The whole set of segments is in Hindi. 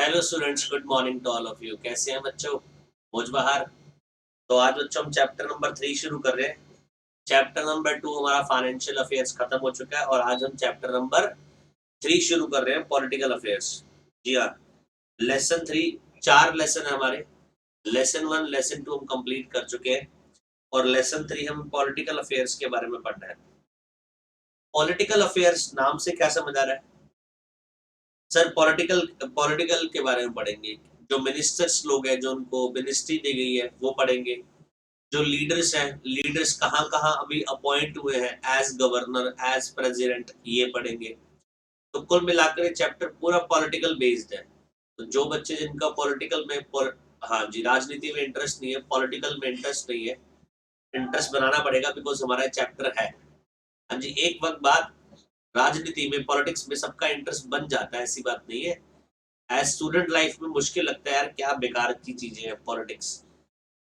Hello students, good morning to all of you. कैसे हैं बच्चों? मौज बहार। तो आज बच्चों हम चैप्टर नंबर 3 शुरू कर रहे हैं। चैप्टर नंबर 2 हमारा फाइनेंशियल अफेयर्स खत्म हो चुका है और आज हम चैप्टर नंबर 3 शुरू कर रहे हैं, पॉलिटिकल अफेयर्स। जी हाँ, लेसन 3, 4 लेसन है हमारे। लेसन 1, लेसन 2 हम कंप्लीट कर चुके हैं और लेसन 3 हम पॉलिटिकल अफेयर्स के बारे में पढ़ रहे हैं। पॉलिटिकल अफेयर्स नाम से क्या समझ आ रहा है सर? पॉलिटिकल पॉलिटिकल के बारे में पढ़ेंगे। जो मिनिस्टर्स लोग हैं, जो उनको मिनिस्ट्री दी गई है, वो पढ़ेंगे। जो लीडर्स हैं, लीडर्स कहाँ कहाँ अभी अपॉइंट हुए हैं एज गवर्नर, एज प्रेसिडेंट, ये पढ़ेंगे। तो कुल मिलाकर ये चैप्टर पूरा पॉलिटिकल बेस्ड है। तो जो बच्चे जिनका पॉलिटिकल में हाँ जी, राजनीति में इंटरेस्ट नहीं है, पॉलिटिकल में इंटरेस्ट नहीं है, इंटरेस्ट बनाना पड़ेगा बिकॉज हमारा चैप्टर है। हाँ जी, एक वक्त बाद राजनीति में, पॉलिटिक्स में सबका इंटरेस्ट बन जाता है, ऐसी बात नहीं है। एज स्टूडेंट लाइफ में मुश्किल लगता है यार, क्या बेकार की चीजें हैं पॉलिटिक्स।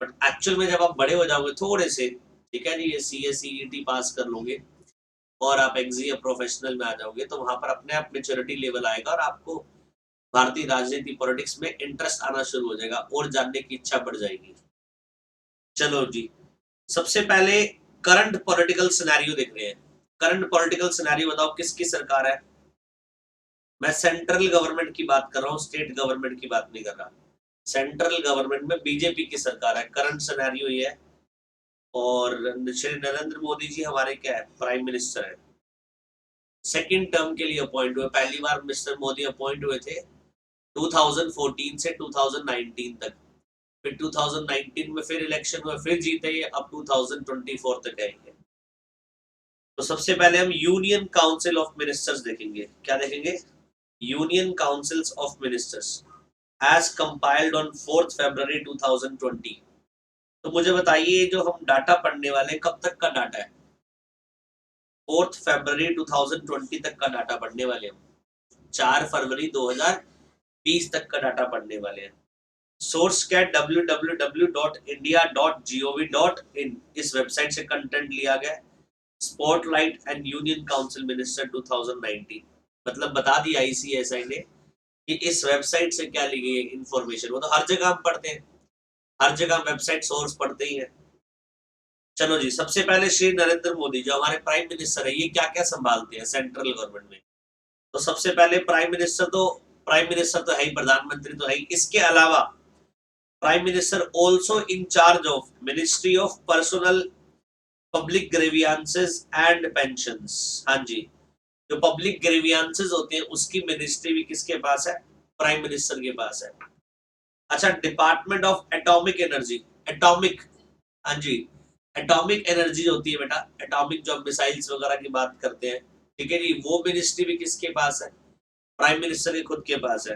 बट एक्चुअल में जब आप बड़े हो जाओगे थोड़े से, ठीक है जी, ये CA CET पास कर लोगे और आप एग्जी या प्रोफेशनल में आ जाओगे तो वहां पर अपने आप मेच्योरिटी लेवल आएगा और आपको भारतीय राजनीति, पॉलिटिक्स में इंटरेस्ट आना शुरू हो जाएगा और जानने की इच्छा बढ़ जाएगी। चलो जी, सबसे पहले करंट पॉलिटिकल सिनेरियो देख रहे हैं। करंट पॉलिटिकल सिनेरियो बताओ, किसकी सरकार है? मैं सेंट्रल गवर्नमेंट की बात कर रहा हूँ, स्टेट गवर्नमेंट की बात नहीं कर रहा। सेंट्रल गवर्नमेंट में बीजेपी की सरकार है। करंट सिनेरियो ये है और श्री नरेंद्र मोदी जी हमारे क्या है, प्राइम मिनिस्टर है। सेकंड टर्म के लिए अपॉइंट हुए। पहली बार मिस्टर मोदी अपॉइंट हुए थे 2014 से 2019 तक। फिर 2019 में फिर इलेक्शन हुआ, फिर जीते ये, अब 2024 तक आएंगे। तो सबसे पहले हम यूनियन काउंसिल ऑफ मिनिस्टर्स देखेंगे। क्या देखेंगे? Union councils of ministers as compiled on 4 February 2020। तो मुझे बताइए, जो हम डाटा पढ़ने वाले, कब तक का डाटा है? 4 फरवरी 2020 तक का डाटा पढ़ने वाले हम। 4 फरवरी 2020 तक का डाटा पढ़ने वाले हैं। सोर्स क्या है? www.india.gov.in, इस वेबसाइट से कंटेंट लिया गया। Spotlight and union council minister 2019, मतलब बता दिया ICSI ने कि इस वेबसाइट से क्या ली गई है इंफॉर्मेशन। वो तो हर जगह हम पढ़ते हैं, हर जगह वेबसाइट सोर्स पढ़ते ही है। चलो जी, सबसे पहले श्री नरेंद्र मोदी जो हमारे प्राइम मिनिस्टर है, ये क्या क्या संभालते हैं सेंट्रल गवर्नमेंट में? तो सबसे पहले प्राइम मिनिस्टर तो है ही, प्रधानमंत्री तो है ही। इसके अलावा prime minister also in charge of ministry of personal, public grievances and pensions. हाँ जी, जो पब्लिक ग्रीवियंसेस होते हैं उसकी मिनिस्ट्री भी किसके पास है? प्राइम मिनिस्टर के पास है। अच्छा, department of atomic energy, atomic, हाँ जी, एटॉमिक एनर्जी होती है बेटा, एटॉमिक जो मिसाइल्स वगैरह की बात करते हैं, ठीक है जी, वो मिनिस्ट्री भी किसके पास है? प्राइम मिनिस्टर के खुद के पास है।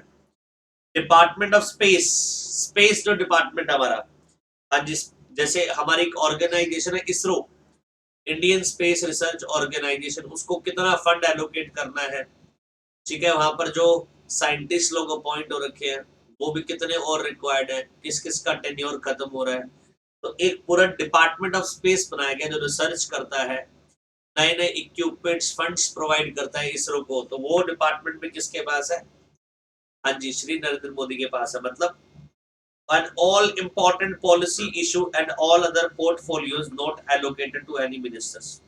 डिपार्टमेंट ऑफ स्पेस, स्पेस जो डिपार्टमेंट हमारा, हाँ जी, जैसे हमारी एक ऑर्गेनाइजेशन है ISRO, Indian space research organisation, उसको कितना फंड एलोकेट करना है, ठीक है, वहां पर जो साइंटिस्ट लोग अपॉइंट हो रखे हैं वो भी कितने और रिक्वायर्ड है, किस किस का टेन्योर खत्म हो रहा है। तो एक पूरा डिपार्टमेंट ऑफ स्पेस बनाया गया जो रिसर्च करता है, नए नए इक्विपमेंट्स, फंड्स प्रोवाइड करता है इसरो को। तो वो डिपार्टमेंट में किसके पास है? हाँ जी, श्री नरेंद्र मोदी के पास है। मतलब and all important policy issue and all other portfolios not allocated to any ministers।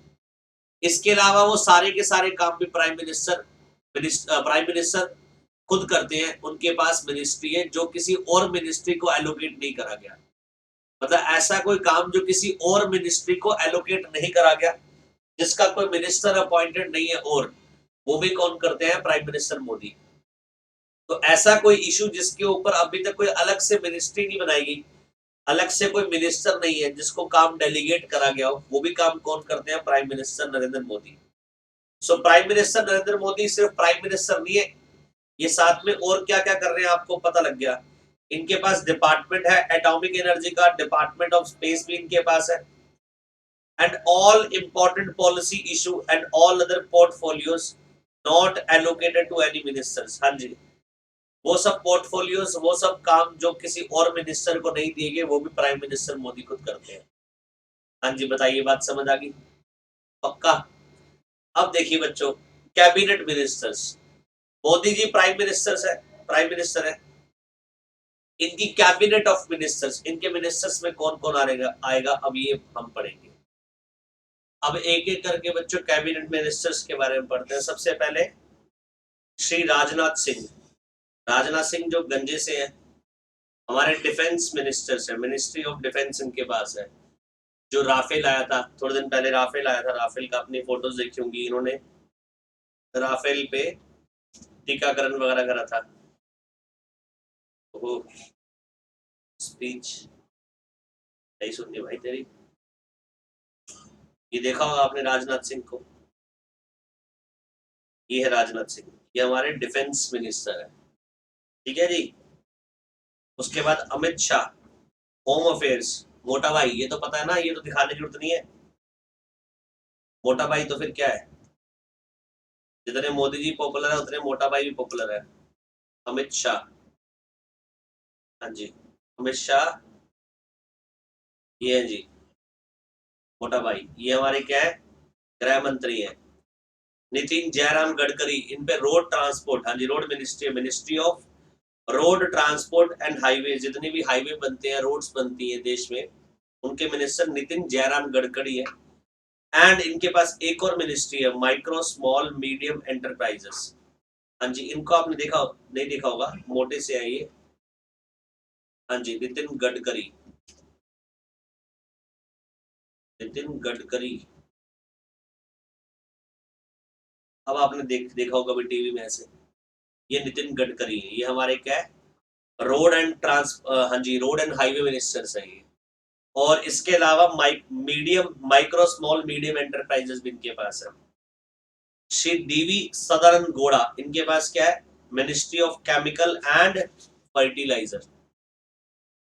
इसके अलावा वो सारे के सारे काम भी प्राइम मिनिस्टर खुद करते हैं। उनके पास मिनिस्ट्री है जो किसी और मिनिस्ट्री को एलोकेट नहीं करा गया। मतलब ऐसा कोई काम जो किसी और मिनिस्ट्री को एलोकेट नहीं करा गया, जिसका कोई मिनिस्टर अपॉइंटेड नहीं है, और वो भी कौन करते हैं? Prime minister Modi. तो ऐसा कोई इशू जिसके ऊपर अभी तक कोई अलग से मिनिस्ट्री नहीं बनाई गई, अलग से कोई मिनिस्टर नहीं है जिसको काम डेलीगेट करा गया हो, वो भी काम कौन करते हैं? Prime minister Narendra Modi. So prime minister Narendra Modi सिर्फ प्राइम मिनिस्टर नहीं है, ये साथ में और क्या क्या कर रहे हैं आपको पता लग गया। इनके पास डिपार्टमेंट है एटॉमिक एनर्जी का, डिपार्टमेंट ऑफ स्पेस भी इनके पास है, and all important policy issue and all other portfolios not allocated to any ministers. हाँ जी, वो सब पोर्टफोलियोज, वो सब काम जो किसी और मिनिस्टर को नहीं दिए गए, वो भी प्राइम मिनिस्टर मोदी खुद करते हैं। हाँ जी, बताइए, बात समझ आ गई? पक्का? अब देखिए बच्चों, cabinet ministers, Modi ji prime minister है, प्राइम मिनिस्टर है। इनकी कैबिनेट ऑफ मिनिस्टर्स, इनके मिनिस्टर्स में कौन कौन आएगा अब ये हम पढ़ेंगे। अब एक एक करके बच्चों कैबिनेट मिनिस्टर्स के बारे में पढ़ते हैं। सबसे पहले श्री राजनाथ सिंह। राजनाथ सिंह जो गंजे से है, हमारे डिफेंस मिनिस्टर्स है, मिनिस्ट्री ऑफ डिफेंस इनके पास है। जो राफेल आया था थोड़े दिन पहले, राफेल आया था, राफेल का अपनी फोटोज देखी होंगी इन्होंने, राफेल पे टीकाकरण वगैरह करा था। वो स्पीच नहीं सुननी भाई तेरी। ये देखा होगा आपने राजनाथ सिंह को, ये है राजनाथ सिंह, ये हमारे डिफेंस मिनिस्टर है, ठीक है जी। उसके बाद अमित शाह, होम अफेयर्स, मोटा भाई, ये तो पता है ना, ये तो दिखाने की जरूरत नहीं है, मोटा भाई तो फिर क्या है, जितने मोदी जी पॉपुलर है उतने मोटा भाई भी पॉपुलर है। अमित शाह, हाँ जी, अमित शाह, ये है जी मोटा भाई, ये हमारे क्या है, गृह मंत्री है। नितिन जयराम गडकरी, इन पे रोड ट्रांसपोर्ट, हाँ जी, road ministry, ministry of road transport and highway, जितनी भी हाईवे बनते हैं, रोड्स बनती है देश में, उनके मिनिस्टर नितिन जयराम गडकरी है। एंड इनके पास एक और मिनिस्ट्री है, माइक्रो स्मॉल मीडियम एंटरप्राइजेस, हाँ जी, इनको आपने देखा नहीं देखा होगा, मोटे से है ये, हाँ जी, नितिन गडकरी, नितिन गडकरी। अब आपने देखा होगा भी टीवी में ऐसे, ये नितिन गडकरी है, ये हमारे क्या है, रोड एंड हाँ जी, रोड एंड हाईवे मिनिस्टर्स है ये। और इसके अलावा माइक्रो स्मॉल मीडियम एंटरप्राइजेस भी इनके पास है। श्री डीवी सदानंद गौड़ा, इनके पास क्या है, ministry of chemical and fertiliser.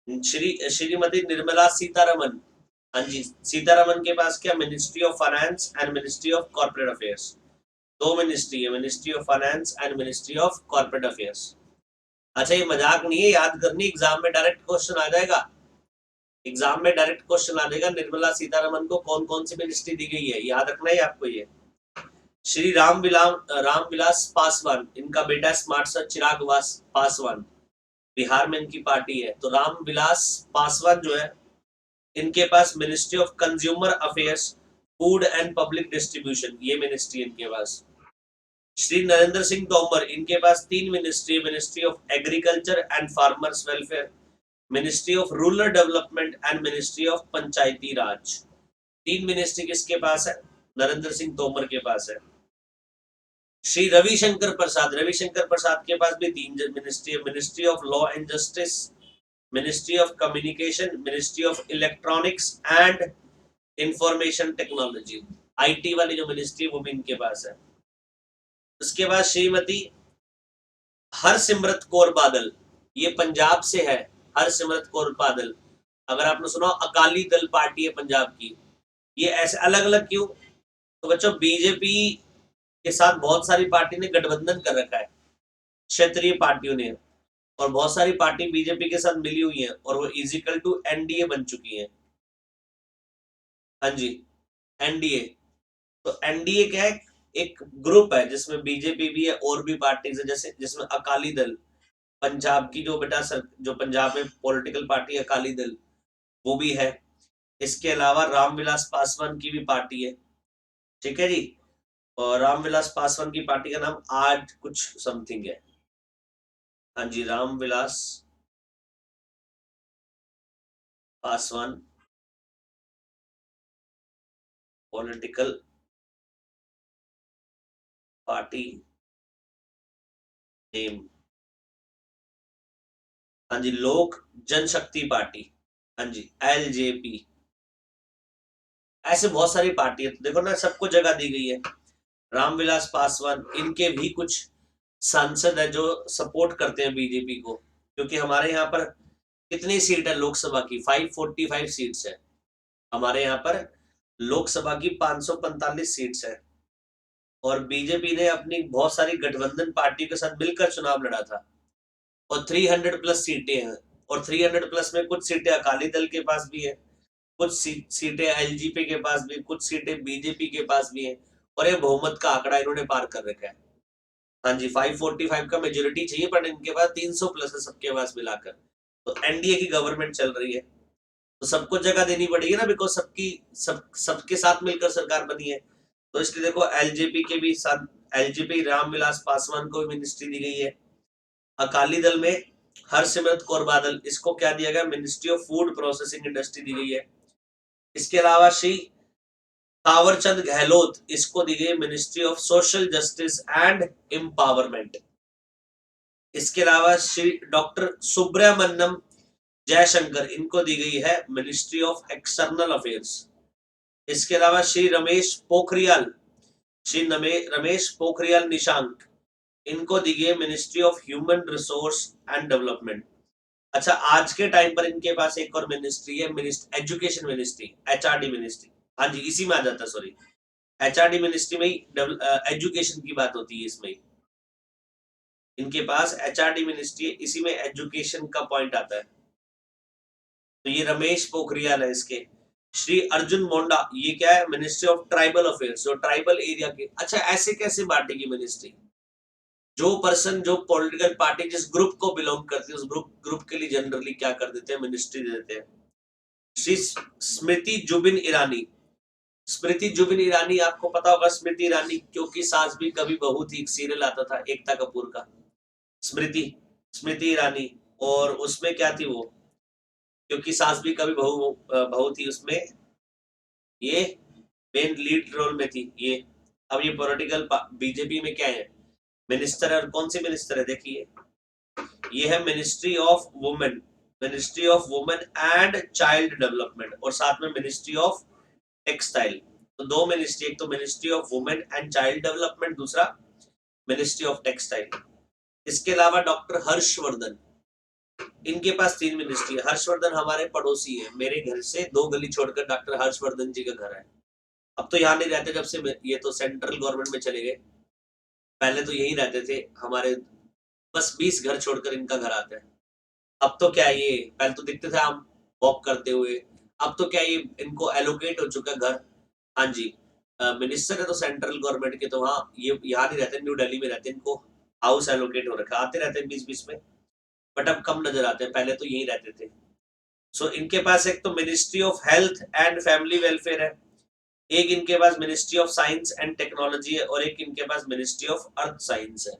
Shrimati Nirmala Sitharaman, हाँ जी, सीतारमन के पास क्या, ministry of finance and ministry of corporate affairs, दो मिनिस्ट्री है, ministry of finance and ministry of corporate affairs. अच्छा ये मजाक नहीं है, याद करनी, एग्जाम में डायरेक्ट क्वेश्चन आ जाएगा, एग्जाम में डायरेक्ट क्वेश्चन आ जाएगा, निर्मला सीतारमन को कौन कौन सी मिनिस्ट्री दी गई है, याद रखना है आपको ये। श्री रामविलास पासवान, इनका बेटा स्मार्ट सर चिराग पासवान, बिहार में इनकी पार्टी है, तो रामविलास पासवान जो है, इनके पास ministry of consumer affairs, food and public distribution, ये मिनिस्ट्री इनके पास। श्री नरेंद्र सिंह तोमर, इनके पास तीन ministry, ministry of agriculture and farmers welfare, ministry of rural development and ministry of Panchayati Raj. तीन मिनिस्ट्री किसके पास है, नरेंद्र सिंह तोमर के पास है। श्री रविशंकर प्रसाद के पास भी तीन मिनिस्ट्री है, ministry of law and justice, ministry of communication, ministry of electronics and information technology, IT वाली जो मिनिस्ट्री वो भी इनके पास है। उसके बाद श्रीमती हरसिमरत कौर बादल, ये पंजाब से है, हरसिमरत कौर बादल, अगर आपने सुना अकाली दल पार्टी है पंजाब की। ये ऐसे अलग अलग क्यों, तो बच्चों बीजेपी के साथ बहुत सारी पार्टी ने गठबंधन कर रखा है, क्षेत्रीय पार्टियों ने, और बहुत सारी पार्टी बीजेपी के साथ मिली हुई है, और वो इजिकल टू एनडीए बन चुकी है, हाँ जी, एनडीए। तो एनडीए क्या है, एक ग्रुप है जिसमें बीजेपी भी है और भी पार्टी है, जैसे जिसमें अकाली दल, पंजाब की जो बेटा जो पंजाब में पॉलिटिकल पार्टी अकाली दल, वो भी है। इसके अलावा रामविलास पासवान की भी पार्टी है, ठीक है जी, और रामविलास पासवान की पार्टी का नाम आज कुछ समथिंग है, हाँ जी, Ramvilas Paswan political party name, हाँ जी, लोक जनशक्ति पार्टी, हाँ जी, एलजेपी। ऐसे बहुत सारी पार्टी है, तो देखो ना सबको जगह दी गई है। रामविलास पासवान, इनके भी कुछ सांसद है जो सपोर्ट करते हैं बीजेपी को, क्योंकि हमारे यहाँ पर कितनी सीट है लोकसभा की, 545 सीट्स है हमारे यहाँ पर, लोकसभा की 545 सीट्स है, और बीजेपी ने अपनी बहुत सारी गठबंधन पार्टी के साथ मिलकर चुनाव लड़ा था, और 300 प्लस सीटें हैं, और 300 प्लस में कुछ सीटें अकाली दल के पास भी है, कुछ सीटें एलजीपी के पास भी, कुछ सीटें बीजेपी के पास भी है, और ये बहुमत का आंकड़ा इन्होंने पार कर रखा है, हाँ जी, 545 का मेजोरिटी चाहिए, पर इनके पास 300 प्लस है सबके पास मिलाकर, तो एनडीए की गवर्नमेंट चल रही है, तो सबको जगह देनी पड़ेगी ना, बिकॉज सबके साथ मिलकर सरकार बनी है। तो इसलिए देखो एलजेपी के भी साथ, एलजेपी रामविलास पासवान को भी मिनिस्ट्री दी गई है। अकाली दल में हरसिमरत कौर बादल, इसको क्या दिया गया, ministry of food processing industry दी गई है। इसके अलावा श्री तावरचंद गहलोत, इसको दी गई ministry of social justice and empowerment. इसके अलावा श्री डॉक्टर सुब्रमण्यम जयशंकर, इनको दी गई है मिनिस्ट्री ऑफ एक्सटर्नल अफेयर्स। इसके अलावा श्री रमेश पोखरियाल निशांक, इनको दी गई ministry of human resource and development. अच्छा, आज के टाइम पर इनके पास एक और मिनिस्ट्री है, एजुकेशन मिनिस्ट्री, एचआरडी मिनिस्ट्री। हाँ जी, इसी में आ जाता है, सॉरी, एचआरडी मिनिस्ट्री में ही एजुकेशन की बात होती है। इसमें इनके पास एचआरडी मिनिस्ट्री है, इसी में एजुकेशन का पॉइंट आता है। तो ये रमेश पोखरियाल है इसके। श्री अर्जुन मोंडा, ये क्या है, मिनिस्ट्री ऑफ ट्राइबल अफेयर्स, जो ट्राइबल एरिया के। अच्छा, ऐसे कैसे बांटेगी मिनिस्ट्री, जो पर्सन जो पॉलिटिकल पार्टी जिस ग्रुप को बिलोंग करती है, उस ग्रुप के लिए जनरली क्या कर देते हैं, मिनिस्ट्री दे देते हैं। श्री स्मृति जुबिन ईरानी, स्मृति जुबिन ईरानी, आपको पता होगा स्मृति ईरानी, क्योंकि सास भी कभी बहू थी, एक सीरियल आता था एकता कपूर का, स्मृति स्मृति ईरानी। और उसमें क्या थी वो, क्योंकि सास भी कभी बहू थी, उसमें ये मेन लीड रोल में थी ये। अब ये पॉलिटिकल बीजेपी में क्या है, मिनिस्टर है, और कौन सी मिनिस्टर है, देखिए ये है ministry of women, ministry of women and child development, और साथ में मिनिस्ट्री ऑफ टेक्सटाइल। तो दो मिनिस्ट्री, एक तो ministry of women and child development, दूसरा मिनिस्ट्री ऑफ टेक्सटाइल। इसके अलावा डॉक्टर हर्षवर्धन, इनके पास 3 मिनिस्ट्री है। हर्षवर्धन हमारे पड़ोसी है, मेरे घर से 2 गली छोड़कर डॉक्टर हर्षवर्धन जी का घर है। अब तो यहाँ नहीं रहते, जब से ये तो सेंट्रल गवर्नमेंट में चले गए, पहले तो यही रहते थे हमारे, बस 20 घर छोड़कर इनका घर आता है। अब तो क्या ये, पहले तो दिखते थे हम वॉक करते हुए, अब तो क्या ये इनको एलोकेट हो चुका घर। हाँ जी, मिनिस्टर है तो सेंट्रल गवर्नमेंट के, तो वहाँ ये यहाँ नहीं रहते, न्यू दिल्ली में रहते, इनको हाउस एलोकेट हो रखा, आते रहते हैं 20-20 में, बट अब कम नजर आते हैं, पहले तो यही रहते थे। सो इनके पास एक तो ministry of health and family welfare है, एक इनके पास ministry of science and technology है, और एक इनके पास मिनिस्ट्री ऑफ अर्थ साइंस है।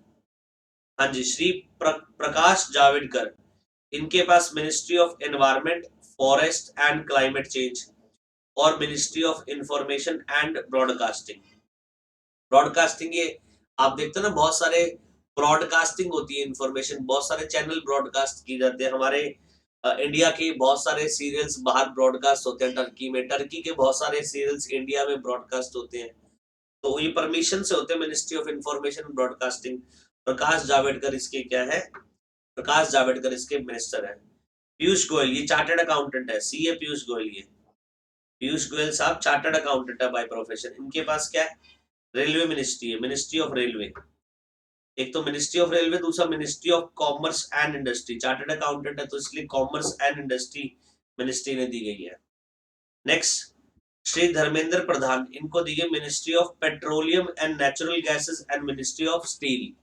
हाँ जी, श्री प्रकाश जावड़ेकर, इनके पास ministry of environment, forest and climate change, और ministry of information and broadcasting. Broadcasting, ये आप देखते हो ना, बहुत सारे ब्रॉडकास्टिंग होती है, इंफॉर्मेशन, बहुत सारे चैनल ब्रॉडकास्ट की जाते हैं। हमारे इंडिया के बहुत सारे सीरियल्स बाहर ब्रॉडकास्ट होते हैं, टर्की में, टर्की के बहुत सारे सीरियल्स इंडिया में ब्रॉडकास्ट होते हैं, तो ये परमिशन से होते हैं, ministry of information broadcasting. Prakash Javadekar इसके क्या है, प्रकाश जावड़ेकर इसके मिनिस्टर है। पीयूष गोयल, ये चार्टर्ड अकाउंटेंट है, सीए पीयूष गोयल, ये पीयूष गोयल साहब चार्टर्ड अकाउंटेंट है बाय प्रोफेशन। इनके पास क्या है, रेलवे मिनिस्ट्री है, मिनिस्ट्री ऑफ रेलवे, एक तो मिनिस्ट्री ऑफ रेलवे, दूसरा ministry of commerce and industry. Chartered accountant है तो इसलिए कॉमर्स एंड इंडस्ट्री मिनिस्ट्री ने दी गई है। नेक्स्ट, श्री धर्मेंद्र प्रधान, इनको दी गई ministry of petroleum and natural gases and ministry of steel.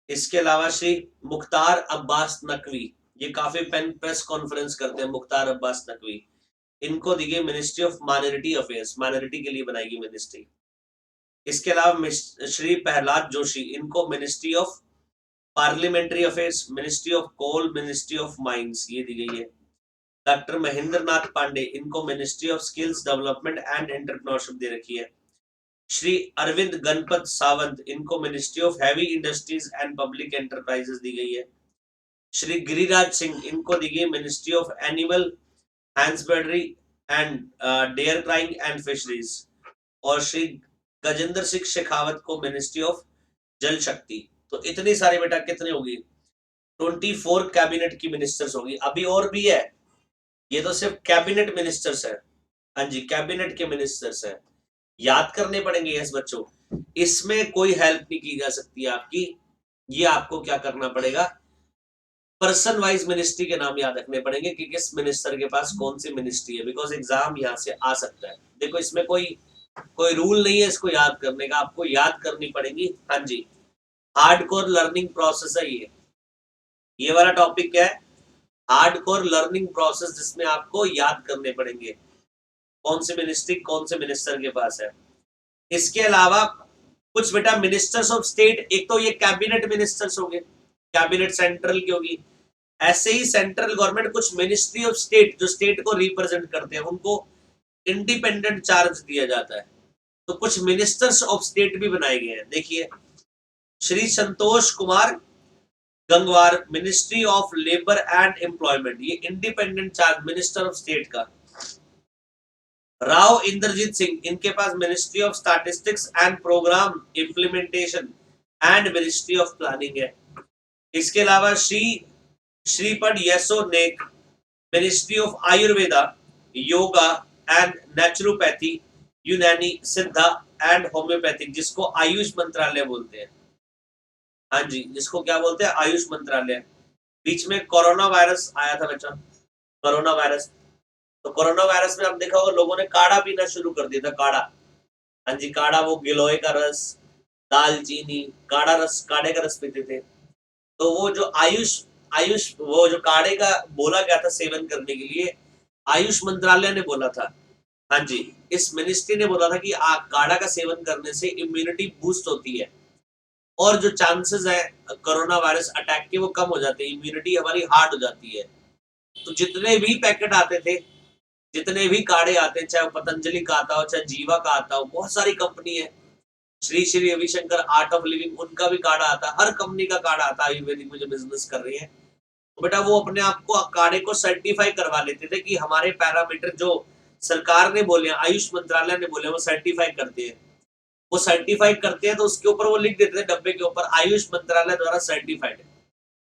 इसके अलावा श्री मुख्तार अब्बास नकवी, ये काफी प्रेस कॉन्फ्रेंस करते हैं, मुख्तार अब्बास नकवी, इनको दी गई ministry of minority affairs, minority के लिए बनाएगी मिनिस्ट्री। इसके अलावा श्री प्रहलाद जोशी, इनको ministry of parliamentary affairs, ministry of coal, ministry of mines, ये दी गई है। डॉक्टर महेंद्र नाथ पांडे, इनको ministry of skills development and entrepreneurship दे रखी है। श्री अरविंद गणपत सावंत, इनको ministry of heavy industries and public enterprises दी गई है। श्री गिरिराज सिंह, इनको दी गई ministry of animal husbandry and dairying and fisheries, और श्री गजेंद्र सिंह शेखावत को मिनिस्ट्री ऑफ जल शक्ति। तो इतनी सारी बेटा कितनी होगी, 24 कैबिनेट की मिनिस्टर्स होगी। अभी और भी है, ये तो सिर्फ कैबिनेट मिनिस्टर्स है। हाँ जी, कैबिनेट के मिनिस्टर्स है, याद करने पड़ेंगे यस बच्चों, इसमें कोई हेल्प नहीं की जा सकती आपकी। ये आपको क्या करना पड़ेगा, पर्सन वाइज मिनिस्ट्री के नाम याद रखने पड़ेंगे कि किस मिनिस्टर के पास कौन सी मिनिस्ट्री है, बिकॉज एग्जाम यहाँ से आ सकता है। देखो इसमें कोई रूल नहीं है इसको याद करने का, आपको याद करनी पड़ेगी। हाँ जी, हार्डकोर लर्निंग प्रोसेस है ये वाला टॉपिक क्या है, हार्डकोर लर्निंग प्रोसेस जिसमें आपको याद करने पड़ेंगे कौन से मिनिस्ट्री कौन से मिनिस्टर के पास है। इसके अलावा कुछ बेटा मिनिस्टर्स ऑफ स्टेट, एक तो ये कैबिनेट मिनिस्टर्स हो गए, कैबिनेट सेंट्रल की होगी, ऐसे ही सेंट्रल गवर्नमेंट कुछ मिनिस्ट्री ऑफ स्टेट जो स्टेट को रिप्रेजेंट करते हैं उनको इंडिपेंडेंट चार्ज दिया जाता है। तो कुछ मिनिस्टर्स ऑफ स्टेट भी बनाए गए हैं। देखिए Shri Santosh Kumar Gangwar, ministry of labour and employment, ये independent charge minister of state का। राव इंद्रजीत सिंह, इनके पास ministry of statistics and programme implementation and ministry of planning है। इसके अलावा Shripad Yesso Naik, ministry of Ayurveda, Yoga and naturopathy, Unani, Siddha and homeopathic, जिसको आयुष मंत्रालय बोलते हैं। हाँ जी, जिसको क्या बोलते हैं, आयुष मंत्रालय। बीच में कोरोना वायरस आया था बच्चा, कोरोना वायरस, तो कोरोना वायरस में आप देखा होगा लोगों ने काढ़ा पीना शुरू कर दिया था, काढ़ा। हाँ जी, काढ़ा, वो गिलोय का रस, दालचीनी, काढ़ा रस, काढ़े का रस पीते थे। तो वो जो आयुष आयुष वो जो काढ़े का बोला गया था सेवन करने के लिए, आयुष मंत्रालय ने बोला था। हाँ जी, इस मिनिस्ट्री ने बोला था कि काढ़ा का सेवन करने से इम्यूनिटी बूस्ट होती है और जो चांसेस है कोरोना वायरस अटैक के वो कम हो जाते हैं, इम्यूनिटी हमारी हार्ड हो जाती है। तो जितने भी पैकेट आते थे, जितने भी काढ़े आते हैं, चाहे पतंजलि का आता हो, चाहे जीवा का आता हो, बहुत सारी कंपनी है, Shri Shri Ravishankar art of living, उनका भी काढ़ा आता है, हर कंपनी का काढ़ा आता है आयुर्वेदिक में जो बिजनेस कर रही है। तो बेटा वो अपने आप को काढ़े को सर्टिफाई करवा लेते थे कि हमारे पैरामीटर जो सरकार ने बोले, आयुष मंत्रालय ने बोले, वो सर्टिफाई करते हैं। वो सर्टिफाई करते हैं तो उसके ऊपर वो लिख देते थे डब्बे के ऊपर, आयुष मंत्रालय द्वारा सर्टिफाइड।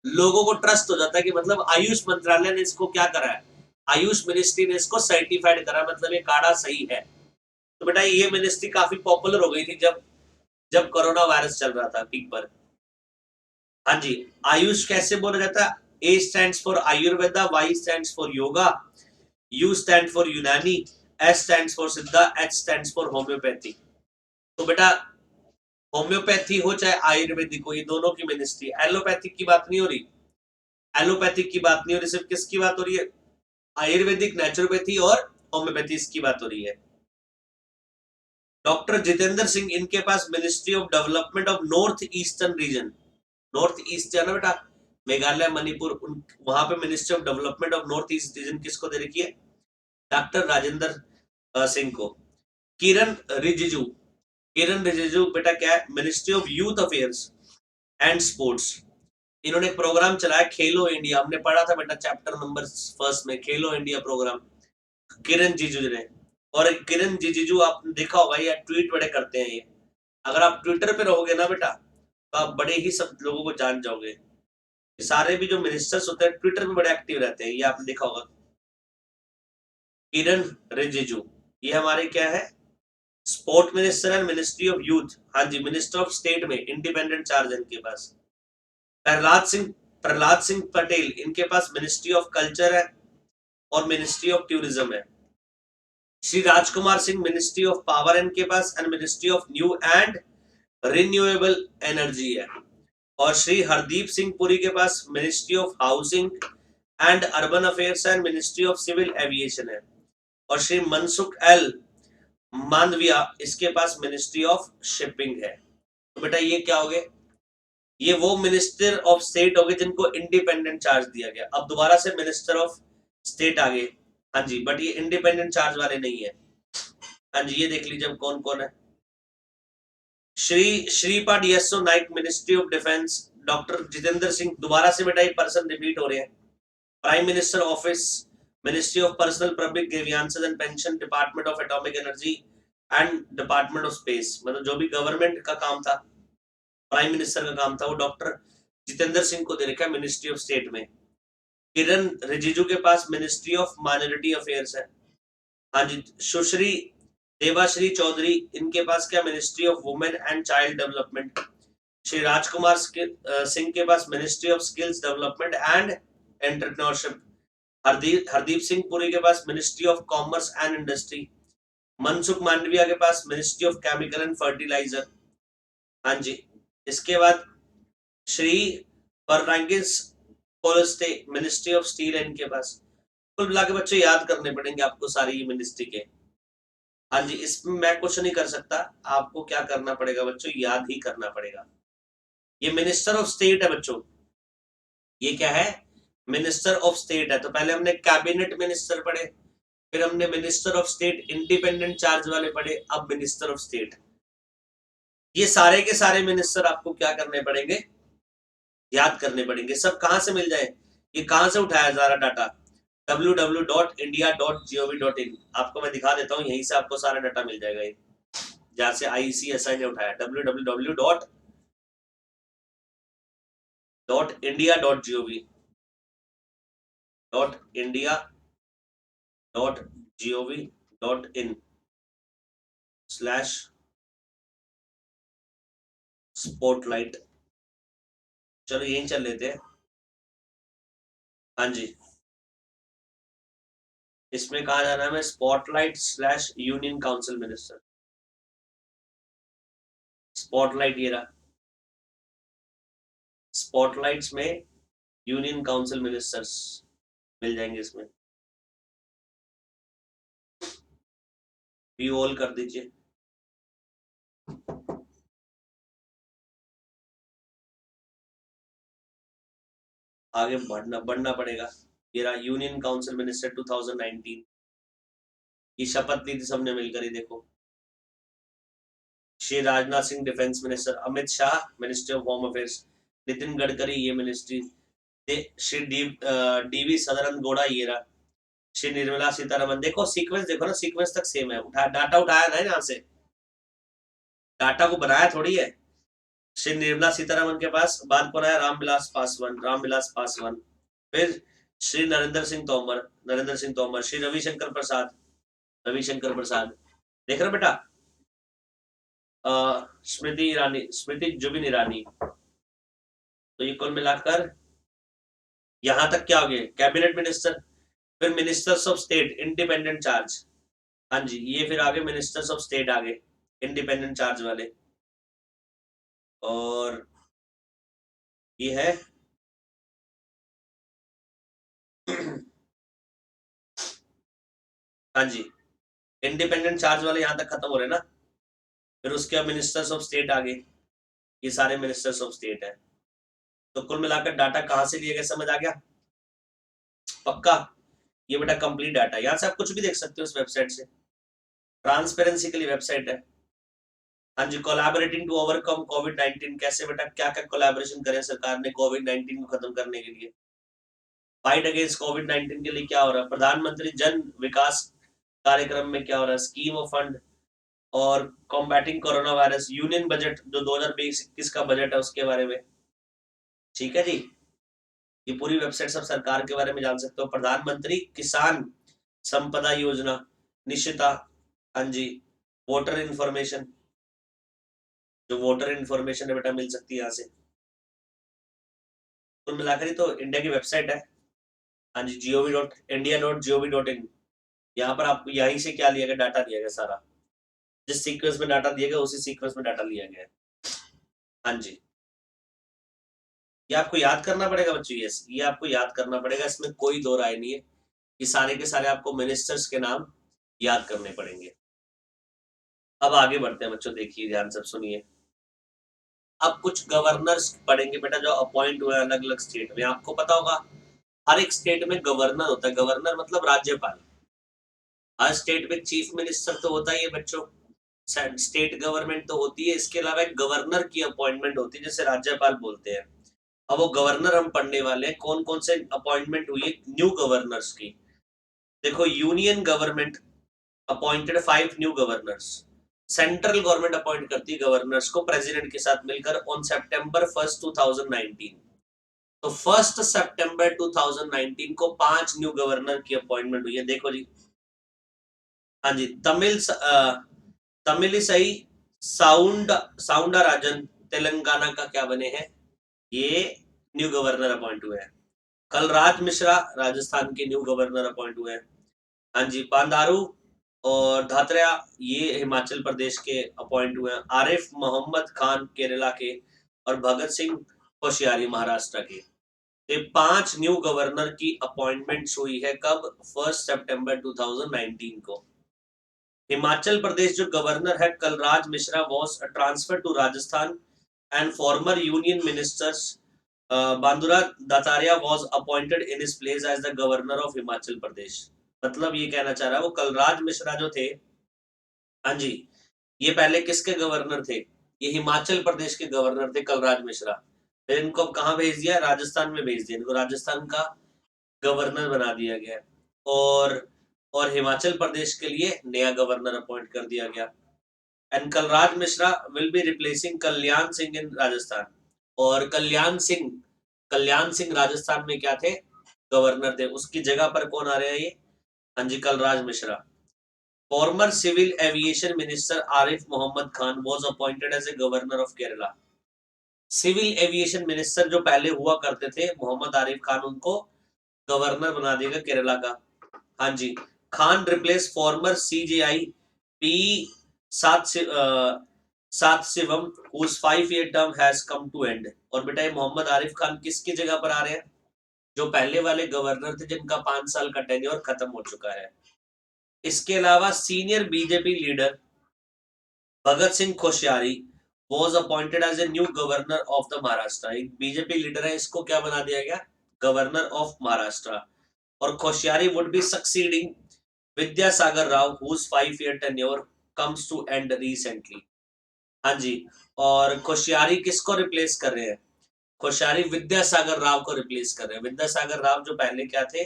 लोगों को ट्रस्ट हो जाता है कि मतलब आयुष मंत्रालय ने इसको क्या करा है, आयुष मिनिस्ट्री ने इसको सर्टिफाइड करा, मतलब ये काढ़ा सही है। तो बेटा ये मिनिस्ट्री काफी पॉपुलर हो गई थी जब जब कोरोना वायरस चल रहा था पीक पर। हाँ जी, आयुष कैसे बोला जाता है, A stands for Ayurveda, Y stands for yoga, U stand for Unani, S stands for Siddha, H stands for homeopathy. तो बेटा होम्योपैथी हो चाहे आयुर्वेदिक हो, ये दोनों की मिनिस्ट्री। एलोपैथिक की बात नहीं हो रही, एलोपैथिक की बात नहीं हो रही, सिर्फ किसकी बात हो रही है, आयुर्वेदिक, नेचुरोपैथी और होम्योपैथी, इसकी बात हो रही है। डॉक्टर जितेंद्र सिंह, इनके पास ministry of development of north eastern region, north east है ना बेटा, मेघालय, मणिपुर, वहां पे ministry of development of north east region किसको दे रखी है, डॉक्टर राजेंद्र सिंह को। किरण रिजिजू, किरण रिजिजू बेटा क्या है, ministry of youth affairs and sports. इन्होंने एक प्रोग्राम चलाया खेलो इंडिया, हमने पढ़ा था बेटा चैप्टर नंबर 1 में, खेलो इंडिया प्रोग्राम, किरण रिजिजू ने। और किरण रिजिजू आपने देखा होगा ये ट्वीट बड़े करते हैं ये, अगर आप ट्विटर पे रहोगे ना बेटा तो आप बड़े ही सब लोगों को जान जाओगे। सारे भी जो मिनिस्टर्स होते हैं ट्विटर पे बड़े एक्टिव रहते हैं, ये आपने देखा होगा। किरण रिजिजू ये हमारे क्या है, sport minister and ministry of youth. हाँ जी, मिनिस्टर ऑफ स्टेट में इंडिपेंडेंट चार्ज है इनके पास। प्रहलाद सिंह पटेल, इनके पास मिनिस्ट्री ऑफ कल्चर है और मिनिस्ट्री ऑफ टूरिज्म है। Shri Rajkumar Singh, ministry of power इनके पास and ministry of new and renewable energy है। और श्री हरदीप सिंह पुरी के पास ministry of housing and urban affairs and ministry of civil aviation है। और श्री मनसुख एल मांडविया, इसके पास मिनिस्ट्री ऑफ शिपिंग है। तो बेटा ये क्या हो गए, ये वो मिनिस्टर ऑफ स्टेट हो गए जिनको इंडिपेंडेंट चार्ज दिया गया। अब दोबारा से मिनिस्टर ऑफ स्टेट आ गए, हाँ जी, बट ये इंडिपेंडेंट चार्ज वाले नहीं है। हाँ जी, ये देख लीजिए कौन कौन है। Shripad Yesso Naik, ministry of defence. Doctor Jitendra Singh, दोबारा से बेटा ये पर्सन रिपीट हो रहे हैं। Prime minister office, ministry of personnel public grievances and pension, department of atomic energy and department of space. मतलब जो भी गवर्नमेंट का काम था, प्राइम मिनिस्टर का काम था, वो डॉक्टर जितेंद्र सिंह को दे रखा है मिनिस्ट्री ऑफ स्टेट में। किरण रिजिजू के पास मिनिस्ट्री ऑफ माइनॉरिटी अफेयर्स है। हाँ जी, सुश्री देवाश्री चौधरी, इनके पास क्या, ministry of women and child development. Shri Rajkumar Singh के पास ministry of skills development and entrepreneurship. Hardeep Singh Puri के पास ministry of commerce and industry. Mansukh Mandaviya के पास ministry of chemical and fertilizer. हाँ जी, इसके बाद Shri Fernandes ministry of steel है इनके पास। कुल मिला के बच्चों याद करने पड़ेंगे आपको सारी ये मिनिस्ट्री के। हाँ जी, इसमें मैं कुछ नहीं कर सकता, आपको क्या करना पड़ेगा बच्चों, याद ही करना पड़ेगा। ये मिनिस्टर ऑफ स्टेट है बच्चों, ये क्या है, मिनिस्टर ऑफ स्टेट है। तो पहले हमने कैबिनेट मिनिस्टर पढ़े, फिर हमने minister of state independent charge वाले पढ़े, अब मिनिस्टर ऑफ स्टेट। ये सारे के सारे मिनिस्टर आपको क्या करने पड़ेंगे, याद करने पड़ेंगे। सब कहां से मिल जाए, ये कहां से उठाया जा रहा डाटा, www.india.gov.in। आपको मैं दिखा देता हूँ, यहीं से आपको सारा डाटा मिल जाएगा, ये जहां से ICSI ने उठाया, www.india.gov.in/spotlight। चलो यहीं चल लेते हैं। हाँ जी, इसमें कहा जाना है स्पॉटलाइट/यूनियन काउंसिल मिनिस्टर। स्पॉटलाइट ये रहा, स्पॉटलाइट्स में यूनियन काउंसिल मिनिस्टर्स मिल जाएंगे, इसमें व्यू ऑल कर दीजिए। आगे बढ़ना पड़ेगा। ये रहा यूनियन काउंसिल मिनिस्टर 2019, ये शपथ ली थी सबने मिलकर, ही देखो। Shri Rajnath Singh defence minister, Amit Shah ministry of home affairs, Nitin Gadkari ये मिनिस्ट्री, श्री डीवी सदानंद गौड़ा ये रहा, श्री निर्मला सीतारमन। देखो सीक्वेंस देखो ना, सीक्वेंस तक सेम है, डाटा उठाया ना यहाँ से, डाटा को बनाया थोड़ी है। श्री निर्मला सीतारमन के पास बाद कौन आया, रामविलास पासवान। फिर श्री नरेंद्र सिंह तोमर, श्री रविशंकर प्रसाद, देख रहे बेटा, स्मृति जुबिन ईरानी। तो ये कुल मिलाकर यहां तक क्या हो गया, कैबिनेट मिनिस्टर। फिर ministers of state independent charge, हाँ जी, ये फिर आगे मिनिस्टर्स ऑफ स्टेट आगे इंडिपेंडेंट चार्ज वाले। और ये है हाँ जी, इंडिपेंडेंट चार्ज वाले यहां तक खत्म हो रहे ना। फिर उसके बाद मिनिस्टर्स ऑफ स्टेट आगे, ये सारे मिनिस्टर्स ऑफ स्टेट है। तो कुल मिलाकर डाटा कहां से लिए गए, समझ आ गया पक्का। ये बेटा कंप्लीट डाटा, यहां से आप कुछ भी देख सकते हो इस वेबसाइट से, ट्रांसपेरेंसी के लिए वेबसाइट है। हाँ जी, कोलैबोरेटिंग टू ओवरकम कोविड-19, कैसे बेटा क्या क्या कोलैबोरेशन करें सरकार ने कोविड-19 को खत्म करने के लिए। फाइट अगेंस्ट कोविड-19 के लिए क्या हो रहा है, प्रधानमंत्री जन विकास कार्यक्रम में क्या हो रहा है, स्कीम ऑफ फंड, और combating corona virus, union budget जो 2020-21 का बजट है उसके बारे में। ठीक है जी, ये पूरी वेबसाइट सब सरकार के बारे में जान सकते हो। प्रधानमंत्री किसान संपदा योजना, निश्चिता, हाँ जी, वोटर इंफॉर्मेशन, जो वोटर इंफॉर्मेशन है बेटा मिल सकती है यहाँ से। कुल मिलाकर ही तो इंडिया की वेबसाइट है, हाँ जी, gov.india.gov.in। यहाँ पर आपको यहीं से क्या लिया गया, डाटा दिया गया सारा, जिस सीक्वेंस में डाटा दिया गया उसी सीक्वेंस में डाटा लिया गया है। हाँ जी, ये आपको याद करना पड़ेगा बच्चों, ये आपको याद करना पड़ेगा, इसमें कोई दो राय नहीं है। ये सारे के सारे आपको मिनिस्टर्स के नाम याद करने पड़ेंगे। अब आगे बढ़ते हैं बच्चों, देखिए ध्यान से सुनिए। अब कुछ गवर्नर्स पढ़ेंगे बेटा जो अपॉइंट हुए अलग अलग स्टेट में। आपको पता होगा हर एक स्टेट में गवर्नर होता है, गवर्नर मतलब राज्यपाल। हर स्टेट में चीफ मिनिस्टर तो होता ही है बच्चों, स्टेट गवर्नमेंट तो होती है, इसके अलावा एक गवर्नर की अपॉइंटमेंट होती है जिसे राज्यपाल बोलते हैं। अब वो गवर्नर हम पढ़ने वाले हैं, कौन कौन से अपॉइंटमेंट हुई है न्यू गवर्नर्स की। देखो, union government appointed 5 new governors, central government appoint करती है गवर्नर्स को प्रेसिडेंट के साथ मिलकर ऑन September 1, 2019। तो 1 सितंबर 2019 को 5 न्यू गवर्नर की अपॉइंटमेंट हुई है। देखो जी, हाँ जी, तमिलिसई साउंडराजन तेलंगाना का क्या बने हैं, ये न्यू गवर्नर अपॉइंट हुए हैं। कलराज मिश्रा राजस्थान के न्यू गवर्नर अपॉइंट हुए हैं। हाँ जी, बांदारू और धात्रेया ये हिमाचल प्रदेश के अपॉइंट हुए हैं। आरिफ मोहम्मद खान केरला के, और भगत सिंह कोश्यारी महाराष्ट्र के। ये 5 न्यू गवर्नर की अपॉइंटमेंट हुई है कब? 1 सितंबर 2019 को। हिमाचल प्रदेश जो गवर्नर है Kalraj Mishra was transfer to Rajasthan and former union ministers Bandaru Dattatreya was appointed in his place as the governor of Himachal Pradesh. मतलब ये कहना चाह रहा है वो कलराज मिश्रा जो थे, हाँ जी, ये पहले किसके गवर्नर थे? ये हिमाचल प्रदेश के गवर्नर थे कलराज मिश्रा। फिर इनको कहाँ भेज दिया? राजस्थान में भेज दिया। इनको राजस्थान का गवर्नर बना दिया गया और हिमाचल प्रदेश के लिए नया गवर्नर अपॉइंट कर दिया गया। And Kalraj Mishra will be replacing Kalyan Singh in Rajasthan. और कल्याण सिंह राजस्थान में क्या थे? गवर्नर थे। उसकी जगह पर कौन आ रहे हैं ये? हाँ जी, Kalraj Mishra. Former civil aviation minister Arif Mohammad Khan was appointed as a governor of Kerala. Civil aviation minister जो पहले हुआ करते थे मोहम्मद आरिफ खान, उनको गवर्नर बना देगा केरला का। हाँ जी, Khan replace former CJI P Sathasivam whose 5-year term has come to end। और बेटा ये मोहम्मद आरिफ खान किसकी जगह पर आ रहे हैं? जो पहले वाले गवर्नर थे जिनका 5 साल का टेन्योर खत्म हो चुका है। इसके अलावा senior BJP leader Bhagat Singh Koshyari was appointed as a new governor of the Maharashtra. एक बीजेपी लीडर है, इसको क्या बना दिया गया? Governor of Maharashtra. और Koshyari would be succeeding Vidyasagar Rao whose 5-year tenure comes to end recently। हाँ जी, और कोश्यारी किसको रिप्लेस कर रहे हैं? कोश्यारी विद्यासागर राव को रिप्लेस कर रहे हैं। विद्यासागर राव जो पहले क्या थे?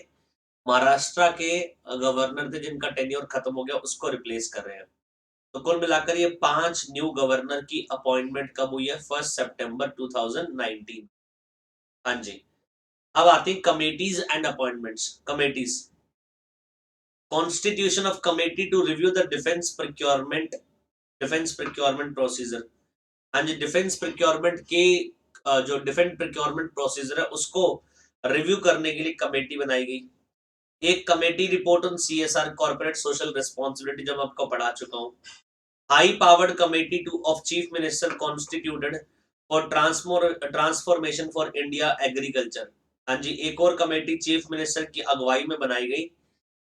महाराष्ट्र के गवर्नर थे जिनका टेन्योर खत्म हो गया, उसको रिप्लेस कर रहे हैं। तो कुल मिलाकर ये 5 न्यू गवर्नर की अपॉइंटमेंट कब हुई है? 1 सितंबर 2019। हाँ जी, अब आती है committees and appointments. Committees, constitution of committee to review the defence procurement procedure. हाँ जी, डिफेंस प्रोक्योरमेंट के जो डिफेंस प्रोक्योरमेंट प्रोसीजर है उसको रिव्यू करने के लिए कमेटी बनाई गई। एक committee report on CSR corporate social responsibility, जब आपको पढ़ा चुका हूँ। High powered committee two of chief minister constituted for transformation for India agriculture. हाँ जी, एक और कमेटी चीफ मिनिस्टर की अगुवाई में बनाई गई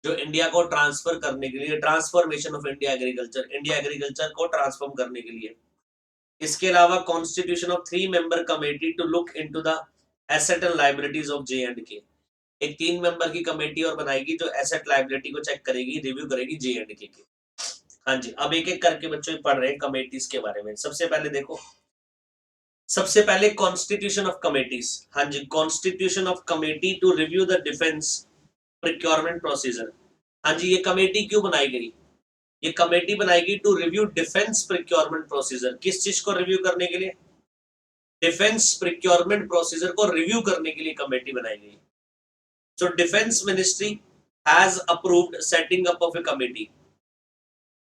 जो इंडिया को ट्रांसफर करने के लिए, ट्रांसफॉर्मेशन ऑफ इंडिया एग्रीकल्चर को ट्रांसफॉर्म करने के लिए। इसके अलावा constitution of 3-member committee to look into the asset and liabilities of J&K। एक 3 मेंबर की कमेटी और बनाएगी जो एसेट लायबिलिटी को चेक करेगी, रिव्यू करेगी J&K की। हाँ जी, अब एक एक करके बच्चों पढ़ रहे हैं कमेटीज के बारे में। सबसे पहले देखो, सबसे पहले कॉन्स्टिट्यूशन ऑफ कमेटीज। हाँ जी, constitution of committee to review the defence procurement procedure. हाँ जी, ये कमेटी क्यों बनाई गई? ये कमेटी बनाएगी to review defence procurement procedure. किस चीज को रिव्यू करने के लिए? डिफेंस प्रोक्योरमेंट प्रोसीजर को रिव्यू करने के लिए कमेटी बनाई गई। So defence ministry has approved setting up of a committee.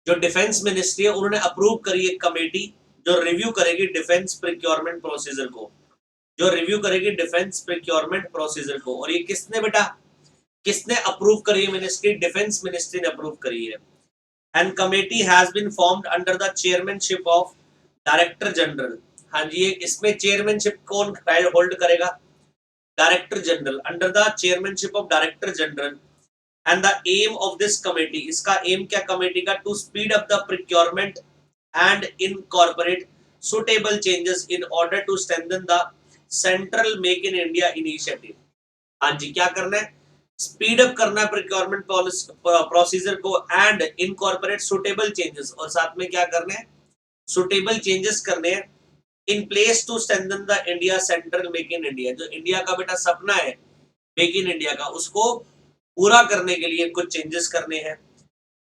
जो डिफेंस मिनिस्ट्री है उन्होंने अप्रूव करी एक कमेटी जो रिव्यू करेगी डिफेंस प्रोक्योरमेंट प्रोसीजर को, जो रिव्यू करेगी डिफेंस प्रोक्योरमेंट प्रोसीजर को। और ये किसने बेटा, किसने अप्रूव करी है? मिनिस्ट्री, डिफेंस मिनिस्ट्री ने अप्रूव करी है। And committee has been formed under the chairmanship of director general. हाँ जी, इसमें चेयरमैनशिप कौन होल्ड करेगा? Director general, under the chairmanship of director general. And the aim of this committee, इसका एम क्या कमेटी का? To speed up the procurement and incorporate suitable changes in order to strengthen the central make in India initiative. हाँ जी, क्या करना है? स्पीड अप करना है प्रोक्योरमेंट प्रोसीजर को एंड इनकॉर्पोरेट सुटेबल चेंजेस, और साथ में क्या करने हैं? सुटेबल चेंजेस करने हैं in place to strengthen the India central make in India. जो इंडिया का बेटा सपना है मेक इन इंडिया का, उसको पूरा करने के लिए कुछ चेंजेस करने हैं।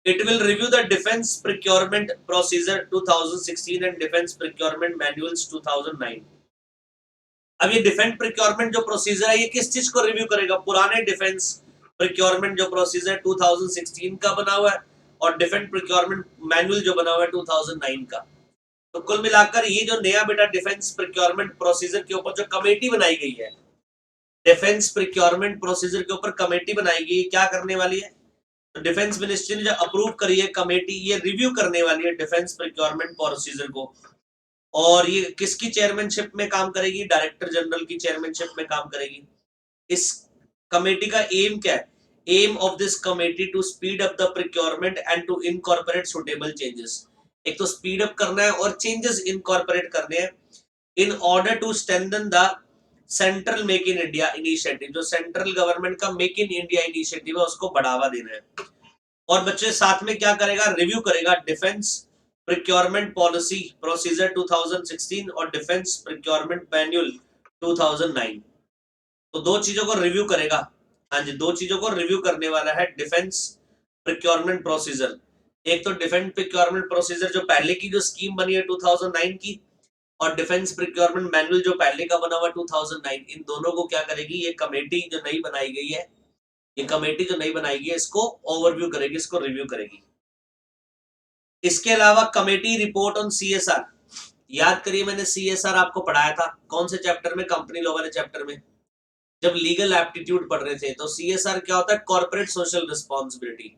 It will review the defence procurement procedure 2016 and defence procurement manuals 2009। अब ये डिफेंस प्रोक्योरमेंट जो प्रोसीजर है ये किस चीज को रिव्यू करेगा? पुराने डिफेंस प्रोक्योरमेंट जो प्रोसीजर 2016 का बना हुआ है और डिफेंस प्रोक्योरमेंट मैनुअल जो बना हुआ है 2009 का। तो कुल मिलाकर ये जो नया बेटा डिफेंस प्रोक्योरमेंट प्रोसीजर के ऊपर जो कमेटी बनाई गई है, डिफेंस प्रोक्योरमेंट प्रोसीजर के ऊपर कमेटी बनाई गई, क्या करने वाली है? तो डिफेंस मिनिस्ट्री ने जो अप्रूव करी है कमेटी, ये रिव्यू करने वाली है डिफेंस प्रोक्योरमेंट प्रोसीजर को। और ये किसकी चेयरमैनशिप में काम करेगी? डायरेक्टर जनरल की चेयरमैनशिप में काम करेगी। इस कमेटी का एम क्या है? Aim of this committee to speed up the procurement and to incorporate suitable changes. एक तो स्पीड अप करना है और चेंजेस इनकॉर्पोरेट करने हैं in order to strengthen the central make in India initiative. जो सेंट्रल गवर्नमेंट का मेक इन इंडिया इनिशिएटिव है उसको बढ़ावा देना है। और बच्चे साथ में क्या करेगा? रिव्यू करेगा डिफेंस प्रोक्योरमेंट पॉलिसी प्रोसीजर 2016 और डिफेंस प्रोक्योरमेंट मैनुअल 2009। तो दो चीजों को रिव्यू करेगा। हाँ जी, दो चीजों को रिव्यू करने वाला है डिफेंस प्रोक्योरमेंट प्रोसीजर। एक तो डिफेंस प्रोक्योरमेंट प्रोसीजर जो पहले की जो स्कीम बनी है 2009 की, और डिफेंस प्रोक्योरमेंट मैनुअल जो पहले का बना हुआ 2009, इन दोनों को क्या करेगी ये कमेटी जो नई बनाई गई है, ये कमेटी जो नई बनाई गई है इसको ओवरव्यू करेगी, इसको रिव्यू करेगी। इसके अलावा कमेटी रिपोर्ट ऑन सीएसआर। याद करिए मैंने सीएसआर आपको पढ़ाया था कौन से चैप्टर में? कंपनी लॉ वाले चैप्टर में, जब लीगल एप्टीट्यूड पढ़ रहे थे। तो सीएसआर क्या होता है? Corporate social responsibility.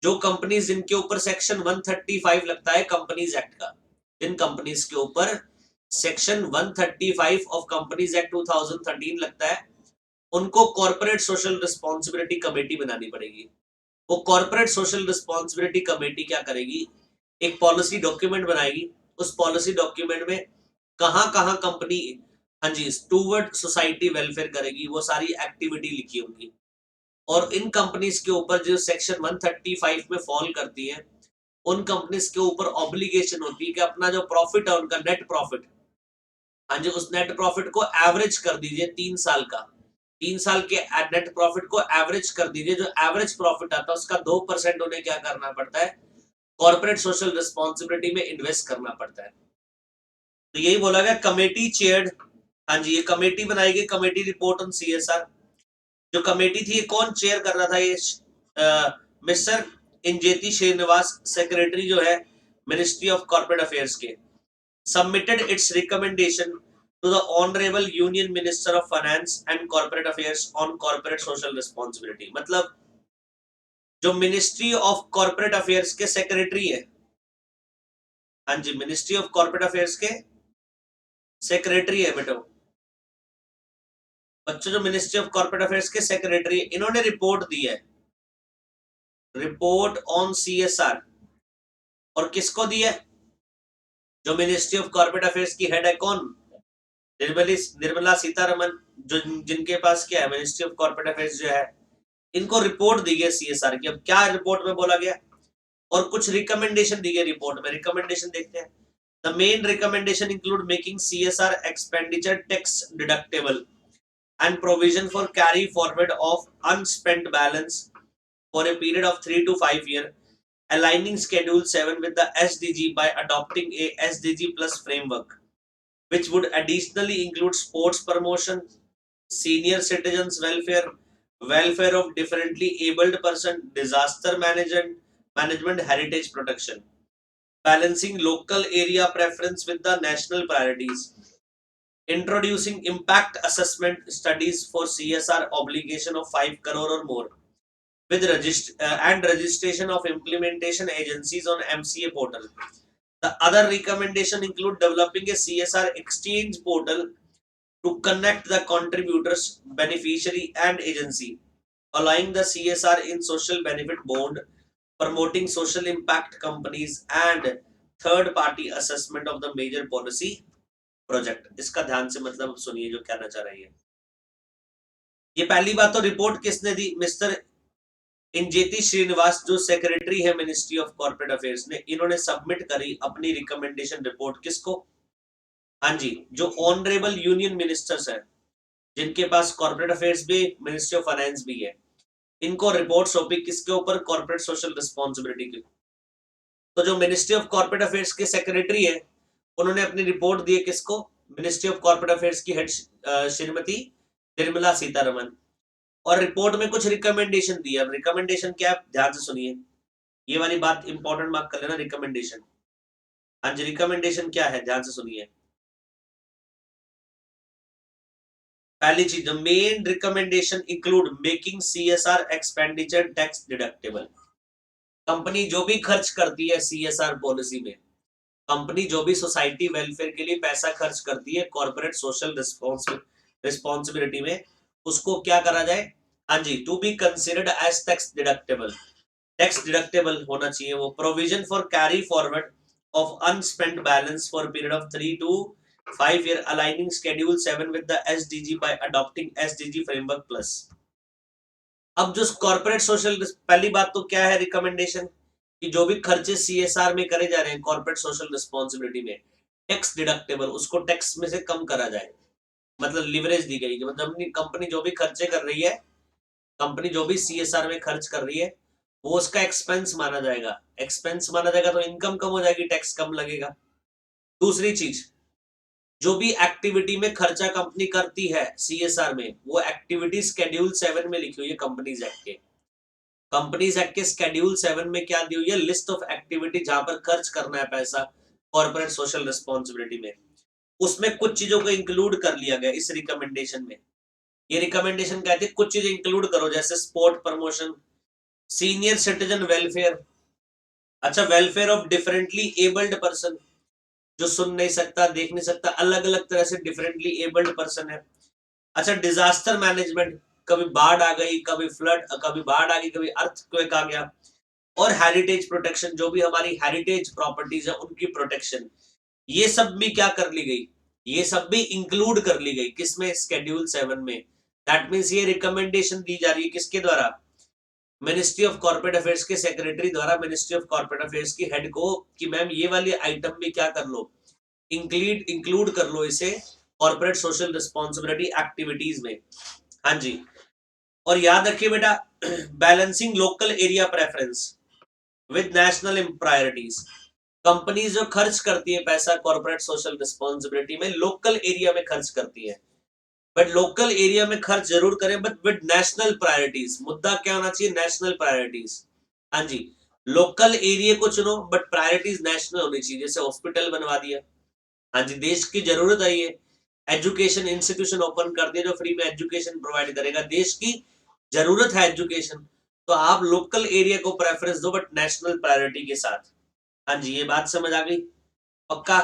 जो कंपनीज जिनके ऊपर सेक्शन 135 लगता है कंपनीज एक्ट का, जिन कंपनीज के ऊपर सेक्शन 135 ऑफ कंपनीज एक्ट 2013 लगता है, उनको कॉर्पोरेट सोशल रिस्पॉन्सिबिलिटी कमेटी बनानी पड़ेगी। वो कॉर्पोरेट सोशल रिस्पॉन्सिबिलिटी कमेटी क्या करेगी? एक पॉलिसी डॉक्यूमेंट बनाएगी। उस पॉलिसी डॉक्यूमेंट में कहां कहां कंपनी हाँ जी टूवर्ड सोसाइटी वेलफेयर करेगी, वो सारी एक्टिविटी लिखी होंगी। और इन कंपनीज के ऊपर जो सेक्शन 135 में फॉल करती है, उन कंपनीज के ऊपर ऑब्लिगेशन होती है कि अपना जो प्रॉफिट है उनका नेट प्रॉफिट, हाँ जी, उस नेट प्रॉफिट को एवरेज कर दीजिए 3 साल का। 3 साल के नेट प्रॉफिट को एवरेज कर दीजिए। जो एवरेज प्रॉफिट आता है उसका 2% उन्हें क्या करना पड़ता है? कॉर्पोरेट सोशल रिस्पॉन्सिबिलिटी में इन्वेस्ट करना पड़ता है। तो यही बोला गया कमेटी चेयर्ड। हाँ जी, ये कमेटी बनाई गई, कमेटी रिपोर्ट ऑन सीएसआर। जो कमेटी थी कौन चेयर कर रहा था? ये मिस्टर इंजेती श्रीनिवास, सेक्रेटरी जो है मिनिस्ट्री ऑफ कॉर्पोरेट अफेयर्स के। Submitted its recommendation to the honourable union minister of finance and corporate affairs on corporate social responsibility. मतलब जो मिनिस्ट्री ऑफ कॉर्पोरेट अफेयर्स के सेक्रेटरी है, हाँ जी, मिनिस्ट्री ऑफ कॉर्पोरेट अफेयर्स के सेक्रेटरी है बेटो बच्चों, जो मिनिस्ट्री ऑफ कॉर्पोरेट अफेयर्स के सेक्रेटरी, इन्होंने रिपोर्ट दी है, रिपोर्ट ऑन सीएसआर। और किसको दी है? जो मिनिस्ट्री ऑफ कॉर्पोरेट अफेयर्स की हेड है कौन? निर्मला सीतारमन, जो जिनके पास क्या है मिनिस्ट्री ऑफ कॉर्पोरेट अफेयर्स जो है, इनको रिपोर्ट दी गई सीएसआर की। अब क्या रिपोर्ट में बोला गया और कुछ रिकमेंडेशन दी गई रिपोर्ट में। रिकमेंडेशन देखते हैं। The main recommendation include making CSR expenditure tax deductible and provision for carry forward of unspent balance for a period of 3 to 5 years, aligning Schedule 7 with the SDG by adopting a SDG plus framework, which would additionally include sports promotion, senior citizens welfare, welfare of differently abled person, disaster management, heritage protection, balancing local area preference with the national priorities, introducing impact assessment studies for CSR obligation of 5 crore or more, with registration of implementation agencies on MCA portal. The other recommendation include developing a CSR exchange portal to connect the contributors, beneficiary and agency, allowing the CSR in social benefit bond, promoting social impact companies and third party assessment of the major policy project. इसका ध्यान से मतलब सुनिए जो कहना चाह रही है। ये पहली बात तो रिपोर्ट किसने दी? मिस्टर इंजेती श्रीनिवास, जो सेक्रेटरी है मिनिस्ट्री ऑफ कॉर्पोरेट अफेयर्स ने, इन्होंने सबमिट करी अपनी रिकमेंडेशन रिपोर्ट। किसको? हाँ जी, जो ऑनरेबल यूनियन मिनिस्टर्स हैं, जिनके पास कॉर्पोरेट अफेयर्स भी, मिनिस्ट्री ऑफ फाइनेंस भी है, इनको रिपोर्ट सौंपी। किसके ऊपर? कॉर्पोरेट सोशल रिस्पॉन्सिबिलिटी की। तो जो मिनिस्ट्री ऑफ कॉर्पोरेट अफेयर्स के सेक्रेटरी है, उन्होंने अपनी रिपोर्ट दी है किसको? मिनिस्ट्री ऑफ कॉर्पोरेट अफेयर्स की हेड श्रीमती निर्मला सीतारमन। और रिपोर्ट में कुछ रिकमेंडेशन दी है। अब रिकमेंडेशन क्या है? ध्यान से सुनिए, ये वाली बात इंपॉर्टेंट मार्क कर लेना। रिकमेंडेशन, हाँ जी, रिकमेंडेशन क्या है? ध्यान से सुनिए। पहली चीज, main recommendation include making CSR expenditure tax deductible. Company जो भी खर्च करती है सीएसआर पॉलिसी में, कंपनी जो भी सोसाइटी वेलफेयर के लिए पैसा खर्च करती है कॉर्पोरेट सोशल रिस्पॉन्सिबिलिटी में, उसको क्या करा जाए, हाँ जी, to be considered as tax deductible, tax deductible होना चाहिए वो। Provision for carry forward of unspent balance for period of 3 to 5 year aligning schedule 7 with the SDG by adopting SDG framework plus। अब जो कॉर्पोरेट सोशल, पहली बात तो क्या है रिकमेंडेशन, कि जो भी खर्चे सीएसआर में करे जा रहे हैं कॉर्पोरेट सोशल रिस्पॉन्सिबिलिटी में, टैक्स डिडक्टेबल, उसको टैक्स में से कम करा जाए। मतलब लिवरेज दी गई, मतलब कंपनी जो भी खर्चे कर रही है, कंपनी जो भी सीएसआर में खर्च कर रही है, वो उसका एक्सपेंस माना जाएगा। एक्सपेंस माना जाएगा तो इनकम कम हो जाएगी, टैक्स कम लगेगा। दूसरी चीज, जो भी एक्टिविटी में खर्चा कंपनी करती है सीएसआर में, वो एक्टिविटी शेड्यूल 7 में लिखी हुई है कंपनीज एक्ट के। कंपनीज एक्ट के शेड्यूल 7 में क्या दी हुई है, लिस्ट ऑफ एक्टिविटी जहां पर खर्च करना है पैसा कॉर्पोरेट सोशल रिस्पॉन्सिबिलिटी में। उसमें कुछ चीजों को इंक्लूड कर लिया गया इस रिकमेंडेशन में। ये रिकमेंडेशन कहते हैं कुछ चीजें इंक्लूड करो, जैसे sport promotion, senior citizen welfare, अच्छा welfare of differently abled person, जो सुन नहीं सकता, देख नहीं सकता, अलग अलग तरह से डिफरेंटली एबल्ड पर्सन है। अच्छा डिजास्टर मैनेजमेंट, कभी बाढ़ आ गई, कभी फ्लड, कभी बाढ़ आ गई, कभी अर्थक्वेक आ गया। और हेरिटेज प्रोटेक्शन, जो भी हमारी हेरिटेज प्रॉपर्टीज है उनकी प्रोटेक्शन, ये सब भी क्या कर ली गई, ये सब भी इंक्लूड कर ली गई किसमें, शेड्यूल 7 में। दैट मींस ये रिकमेंडेशन दी जा रही है किसके द्वारा, मिनिस्ट्री ऑफ कॉर्पोरेट अफेयर्स के सेक्रेटरी द्वारा मिनिस्ट्री ऑफ कॉर्पोरेट अफेयर्स की हेड को, कि मैम ये वाली आइटम भी क्या कर लो, इंक्लूड कर लो इसे कॉर्पोरेट सोशल रिस्पॉन्सिबिलिटी एक्टिविटीज में। हाँ जी, और याद रखिए बेटा, balancing local area preference with national priorities. Company जो खर्च करती है पैसा कॉर्पोरेट सोशल रिस्पॉन्सिबिलिटी में, लोकल एरिया में खर्च करती है, बट लोकल एरिया में खर्च जरूर करें बट विद नेशनल प्रायोरिटीज। मुद्दा क्या होना चाहिए, नेशनल प्रायोरिटीज। हाँ जी, लोकल एरिया को चुनो बट प्रायोरिटीज नेशनल होनी चाहिए। जैसे हॉस्पिटल बनवा दिया, हाँ जी, देश की जरूरत है ये। एजुकेशन इंस्टीट्यूशन ओपन कर दिया जो फ्री में एजुकेशन प्रोवाइड करेगा, देश की जरूरत है एजुकेशन, तो आप लोकल एरिया को प्रेफरेंस दो बट नेशनल प्रायोरिटी के साथ। हाँ जी, ये बात समझ आ गई पक्का।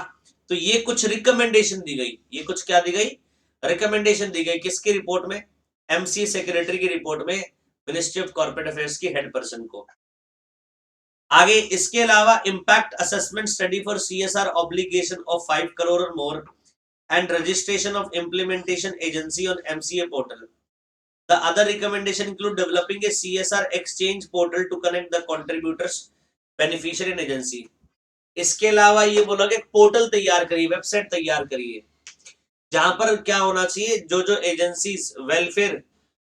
तो ये कुछ रिकमेंडेशन दी गई, ये कुछ क्या दी गई, रिकमेंडेशन दी गई किसकी रिपोर्ट में, एमसीए सेक्रेटरी की रिपोर्ट में, मिनिस्ट्री ऑफ कॉर्पोरेट अफेयर्स की हेड पर्सन को। आगे इसके अलावा impact assessment study for CSR obligation of 5 crore और more and registration of implementation agency on MCA portal. The other recommendation include developing a CSR exchange portal to connect the contributors, beneficiary and agency। इसके अलावा ये बोला कि पोर्टल तैयार करिए, वेबसाइट तैयार करिए, जहां पर क्या होना चाहिए, जो जो एजेंसीज वेलफेयर,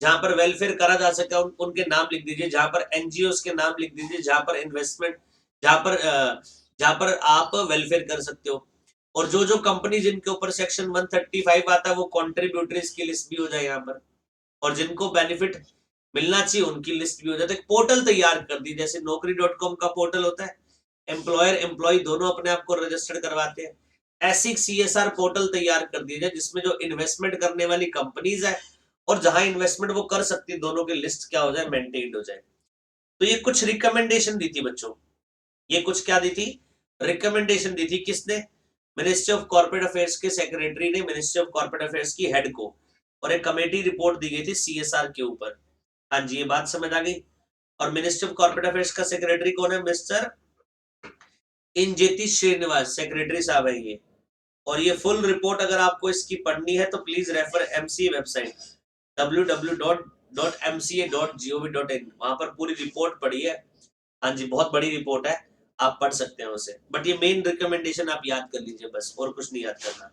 जहां पर वेलफेयर करा जा सके उनके नाम लिख दीजिए, जहां पर एनजीओ के नाम लिख दीजिए, जहां पर इन्वेस्टमेंट, जहां पर आप वेलफेयर कर सकते हो। और जो जो कंपनी जिनके ऊपर सेक्शन 135 आता है वो कॉन्ट्रीब्यूटरीज की लिस्ट भी हो जाए यहाँ पर, और जिनको बेनिफिट मिलना चाहिए उनकी लिस्ट भी हो जाती है। पोर्टल तैयार कर दी, जैसे नौकरी.com का पोर्टल होता है, एम्प्लॉयर एम्प्लॉय दोनों अपने आप को रजिस्टर्ड करवाते हैं, ऐसी सीएसआर पोर्टल तैयार कर दिया जाए जिसमें जो इन्वेस्टमेंट करने वाली कंपनीज है और जहां इन्वेस्टमेंट वो कर सकती है, दोनों की लिस्ट क्या हो जाए, मेंटेन्ड हो जाए। तो ये कुछ रिकमेंडेशन दी थी बच्चों, ये कुछ क्या दी थी, रिकमेंडेशन दी थी किसने, मिनिस्ट्री ऑफ कॉर्पोरेट अफेयर्स के सेक्रेटरी ने मिनिस्ट्री ऑफ कॉर्पोरेट अफेयर्स की हेड को, और एक कमेटी रिपोर्ट दी गई थी सीएसआर के ऊपर। हाँ जी, ये बात समझ आ गई। और मिनिस्ट्री ऑफ कॉर्पोरेट अफेयर्स का सेक्रेटरी कौन है, मिस्टर इंजेती श्रीनिवास, सेक्रेटरी साहब है ये। और ये फुल रिपोर्ट अगर आपको इसकी पढ़नी है तो please refer MCA website www.mca.gov.in, वहां पर पूरी रिपोर्ट पढ़ी है। हाँ जी, बहुत बड़ी रिपोर्ट है, आप पढ़ सकते हैं उसे, बट ये मेन रिकमेंडेशन आप याद कर लीजिए बस, और कुछ नहीं याद करना।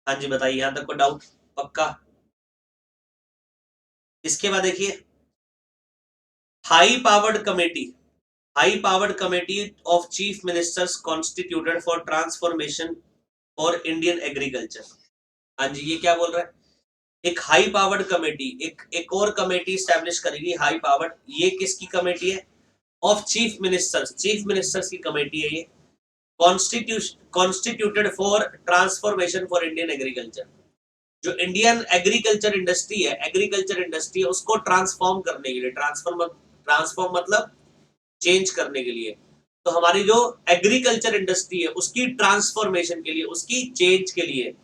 हाँ जी, बताइए, यहां तक को डाउट पक्का। इसके बाद देखिए, high powered committee of chief ministers constituted for transformation for Indian agriculture. हाँ जी, ये क्या बोल रहा है, एक हाई पावर्ड कमेटी, एक और कमेटी स्टैब्लिश करेगी हाई पावर्ड, ये किसकी कमेटी है, ऑफ चीफ मिनिस्टर्स की कमेटी है ये, constituted for transformation for Indian agriculture. जो इंडियन एग्रीकल्चर इंडस्ट्री है उसको ट्रांसफॉर्म करने के लिए, ट्रांसफॉर्म मतलब चेंज करने के लिए, तो हमारी जो एग्रीकल्चर इंडस्ट्री है उसकी ट्रांसफॉर्मेशन के लिए, उसकी चेंज के लिए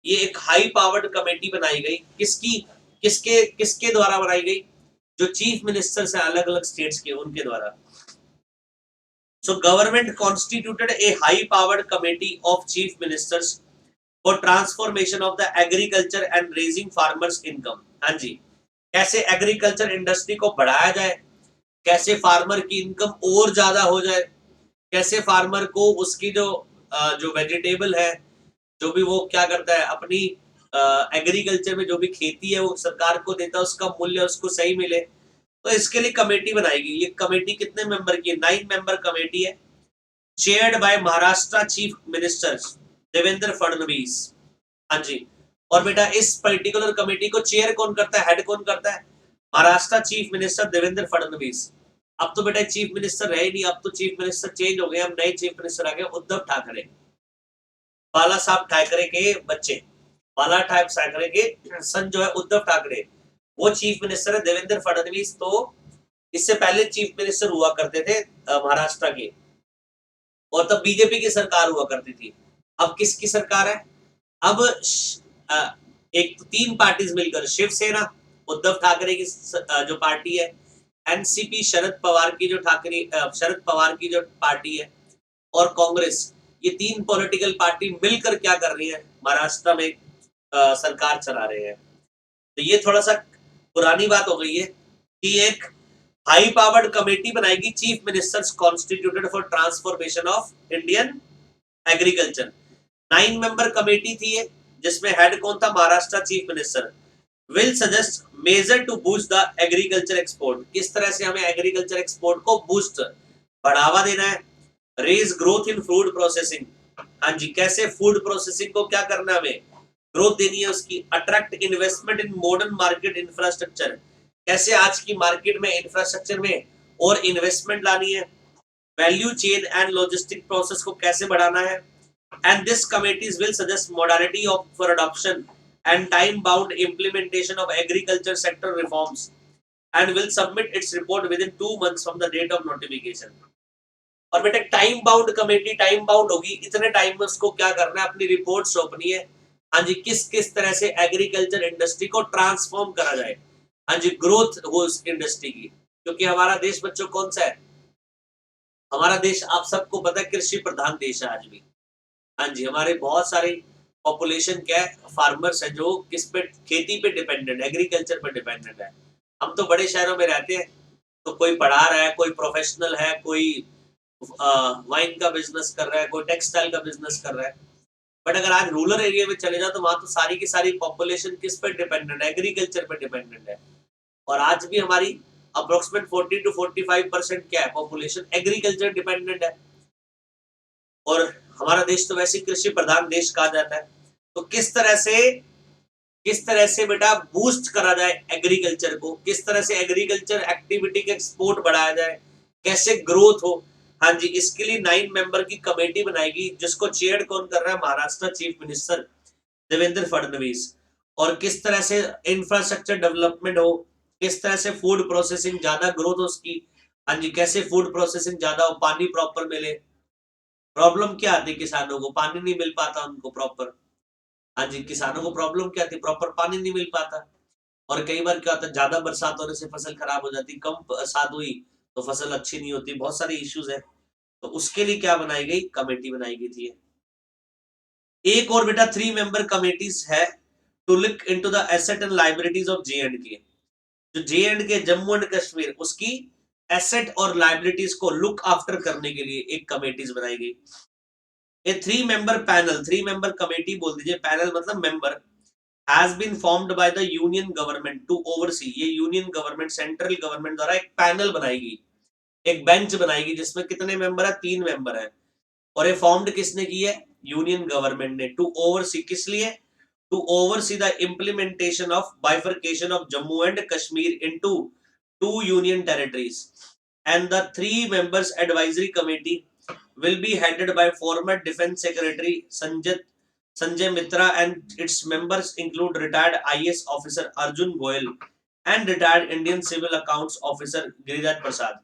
ये एक हाई पावर्ड कमेटी बनाई गई, किसकी, किसके किसके द्वारा बनाई गई? जो चीफ मिनिस्टर्स है अलग अलग स्टेट्स के, उनके द्वारा। So government constituted a high-powered committee of chief ministers for transformation of the agriculture and raising farmers' income। हाँ जी, कैसे एग्रीकल्चर इंडस्ट्री को बढ़ाया जाए, कैसे फार्मर की इनकम और ज्यादा हो जाए, कैसे फार्मर को उसकी जो वेजिटेबल है, जो भी वो क्या करता है अपनी एग्रीकल्चर में जो भी खेती है वो सरकार को देता है, उसका मूल्य उसको सही मिले। तो इसके लिए कमेटी बनाई गई। ये कमेटी कितने मेंबर की है? 9 मेंबर कमेटी है, chaired by Maharashtra chief minister Devendra Fadnavis. हाँ जी, और बेटा इस पर्टिकुलर कमेटी को चेयर कौन करता है, हेड कौन करता है? Maharashtra chief minister Devendra Fadnavis. अब तो बेटा चीफ मिनिस्टर रहे नहीं, अब तो चीफ मिनिस्टर चेंज हो गए, अब नए चीफ मिनिस्टर आ गए उद्धव ठाकरे, बाला साहब ठाकरे के बच्चे, बाला ठाकरे के सन जो है उद्धव ठाकरे, वो चीफ मिनिस्टर है। देवेंद्र फडणवीस तो इससे पहले चीफ मिनिस्टर हुआ करते थे महाराष्ट्र के, और तब बीजेपी की सरकार हुआ करती थी। अब किसकी सरकार है? अब एक 3 पार्टीज मिलकर, शिवसेना उद्धव ठाकरे की जो पार्टी है, एनसीपी शरद पवार की जो पार्टी है, और कांग्रेस, ये 3 पॉलिटिकल पार्टी मिलकर क्या कर रही है? महाराष्ट्र में सरकार चला रहे हैं। तो ये थोड़ा सा पुरानी बात हो गई है कि एक हाई पावर्ड कमेटी बनाएगी, chief ministers constituted for transformation of Indian agriculture. 9 member committee थी ये, जिसमें हेड कौन था? Maharashtra chief minister. Will suggest measure to boost the agriculture export. किस तरह से हमें एग्रीकल्चर एक्सपोर्ट को बूस्ट, बढ़ावा देना है। Raise growth in food processing. हाँ जी, कैसे फूड प्रोसेसिंग को क्या करना है, हमें ग्रोथ देनी है उसकी। Attract investment in modern market infrastructure, कैसे आज की मार्केट में इंफ्रास्ट्रक्चर में और इन्वेस्टमेंट लानी है। Value chain and logistic process को कैसे बढ़ाना है। And this committees will suggest modality of for adoption and time bound implementation of agriculture sector reforms and will submit its report within 2 months from the date of notification। और बेटा time bound committee time bound होगी, इतने टाइम में उसको क्या करना है, अपनी रिपोर्ट सौंपनी है। हाँ जी, किस किस तरह से एग्रीकल्चर इंडस्ट्री को ट्रांसफॉर्म करा जाए, हाँ जी, ग्रोथ हो उस इंडस्ट्री की। क्योंकि हमारा देश बच्चों कौन सा है? हमारा देश आप सबको पता है कृषि प्रधान देश है आज भी। हाँ जी, हमारे बहुत सारे पॉपुलेशन क्या है, फार्मर्स है, जो किस पे, खेती पे डिपेंडेंट, एग्रीकल्चर पे डिपेंडेंट है। हम तो बड़े शहरों में रहते हैं, तो कोई पढ़ा रहा है, कोई प्रोफेशनल है, कोई वाइन का बिजनेस कर रहा है, कोई टेक्सटाइल का बिजनेस कर रहा है। बट अगर आज रूरल एरिया में चले जाओ तो वहां तो सारी की सारी पॉपुलेशन किस पे डिपेंडेंट है? एग्रीकल्चर पे डिपेंडेंट है। और आज भी हमारी अप्रोक्सीमेट 40 to 45% क्या है, पॉपुलेशन एग्रीकल्चर डिपेंडेंट है। और हमारा देश तो वैसे कृषि प्रधान देश कहा जाता है। तो किस तरह से बेटा बूस्ट करा जाए एग्रीकल्चर को, किस तरह से एग्रीकल्चर एक्टिविटी के एक्सपोर्ट बढ़ाया जाए, कैसे ग्रोथ हो। हाँ जी, इसके लिए 9 मेंबर की कमेटी बनाएगी, जिसको चेयर कौन कर रहा है? Maharashtra chief minister Devendra Fadnavis. और किस तरह से इंफ्रास्ट्रक्चर डेवलपमेंट हो, किस तरह से फूड प्रोसेसिंग ज्यादा ग्रोथ हो उसकी। हाँ जी, कैसे फूड प्रोसेसिंग ज्यादा हो, पानी प्रॉपर मिले। प्रॉब्लम क्या आती है किसानों को? पानी नहीं मिल पाता उनको प्रॉपर। हाँ जी, किसानों को प्रॉब्लम क्या आती है? प्रॉपर पानी नहीं मिल पाता। और कई बार क्या होता है, ज्यादा बरसात होने से फसल खराब हो जाती, कम बरसात हुई तो फसल अच्छी नहीं होती, बहुत सारे इश्यूज है। तो उसके लिए क्या बनाई गई? कमेटी बनाई गई थी। एक और बेटा 3 मेंबर कमेटीज है to look into the asset and liabilities of J and K. जो जे एंड के, जम्मू एंड कश्मीर, उसकी एसेट और लायबिलिटीज को लुक आफ्टर करने के लिए एक कमेटीज बनाई गई। A 3-member panel, 3-member committee बोल दीजिए, पैनल मतलब member, has been formed by the union government to oversee। ये यूनियन गवर्नमेंट, सेंट्रल गवर्नमेंट द्वारा एक पैनल बनाएगी, एक बेंच बनाएगी, जिसमें कितने मेंबर है? 3 मेंबर है। और ये फॉर्म्ड किसने की है? यूनियन गवर्नमेंट ने। टू ओवरसी, किस लिए? To oversee the implementation of bifurcation of Jammu and Kashmir into 2 union territories। And the 3 members advisory committee will be headed by former Defense Secretary Sanjay Mitra, and its members include retired IAS officer Arjun Goyal and retired Indian Civil Accounts officer Giriraj Prasad।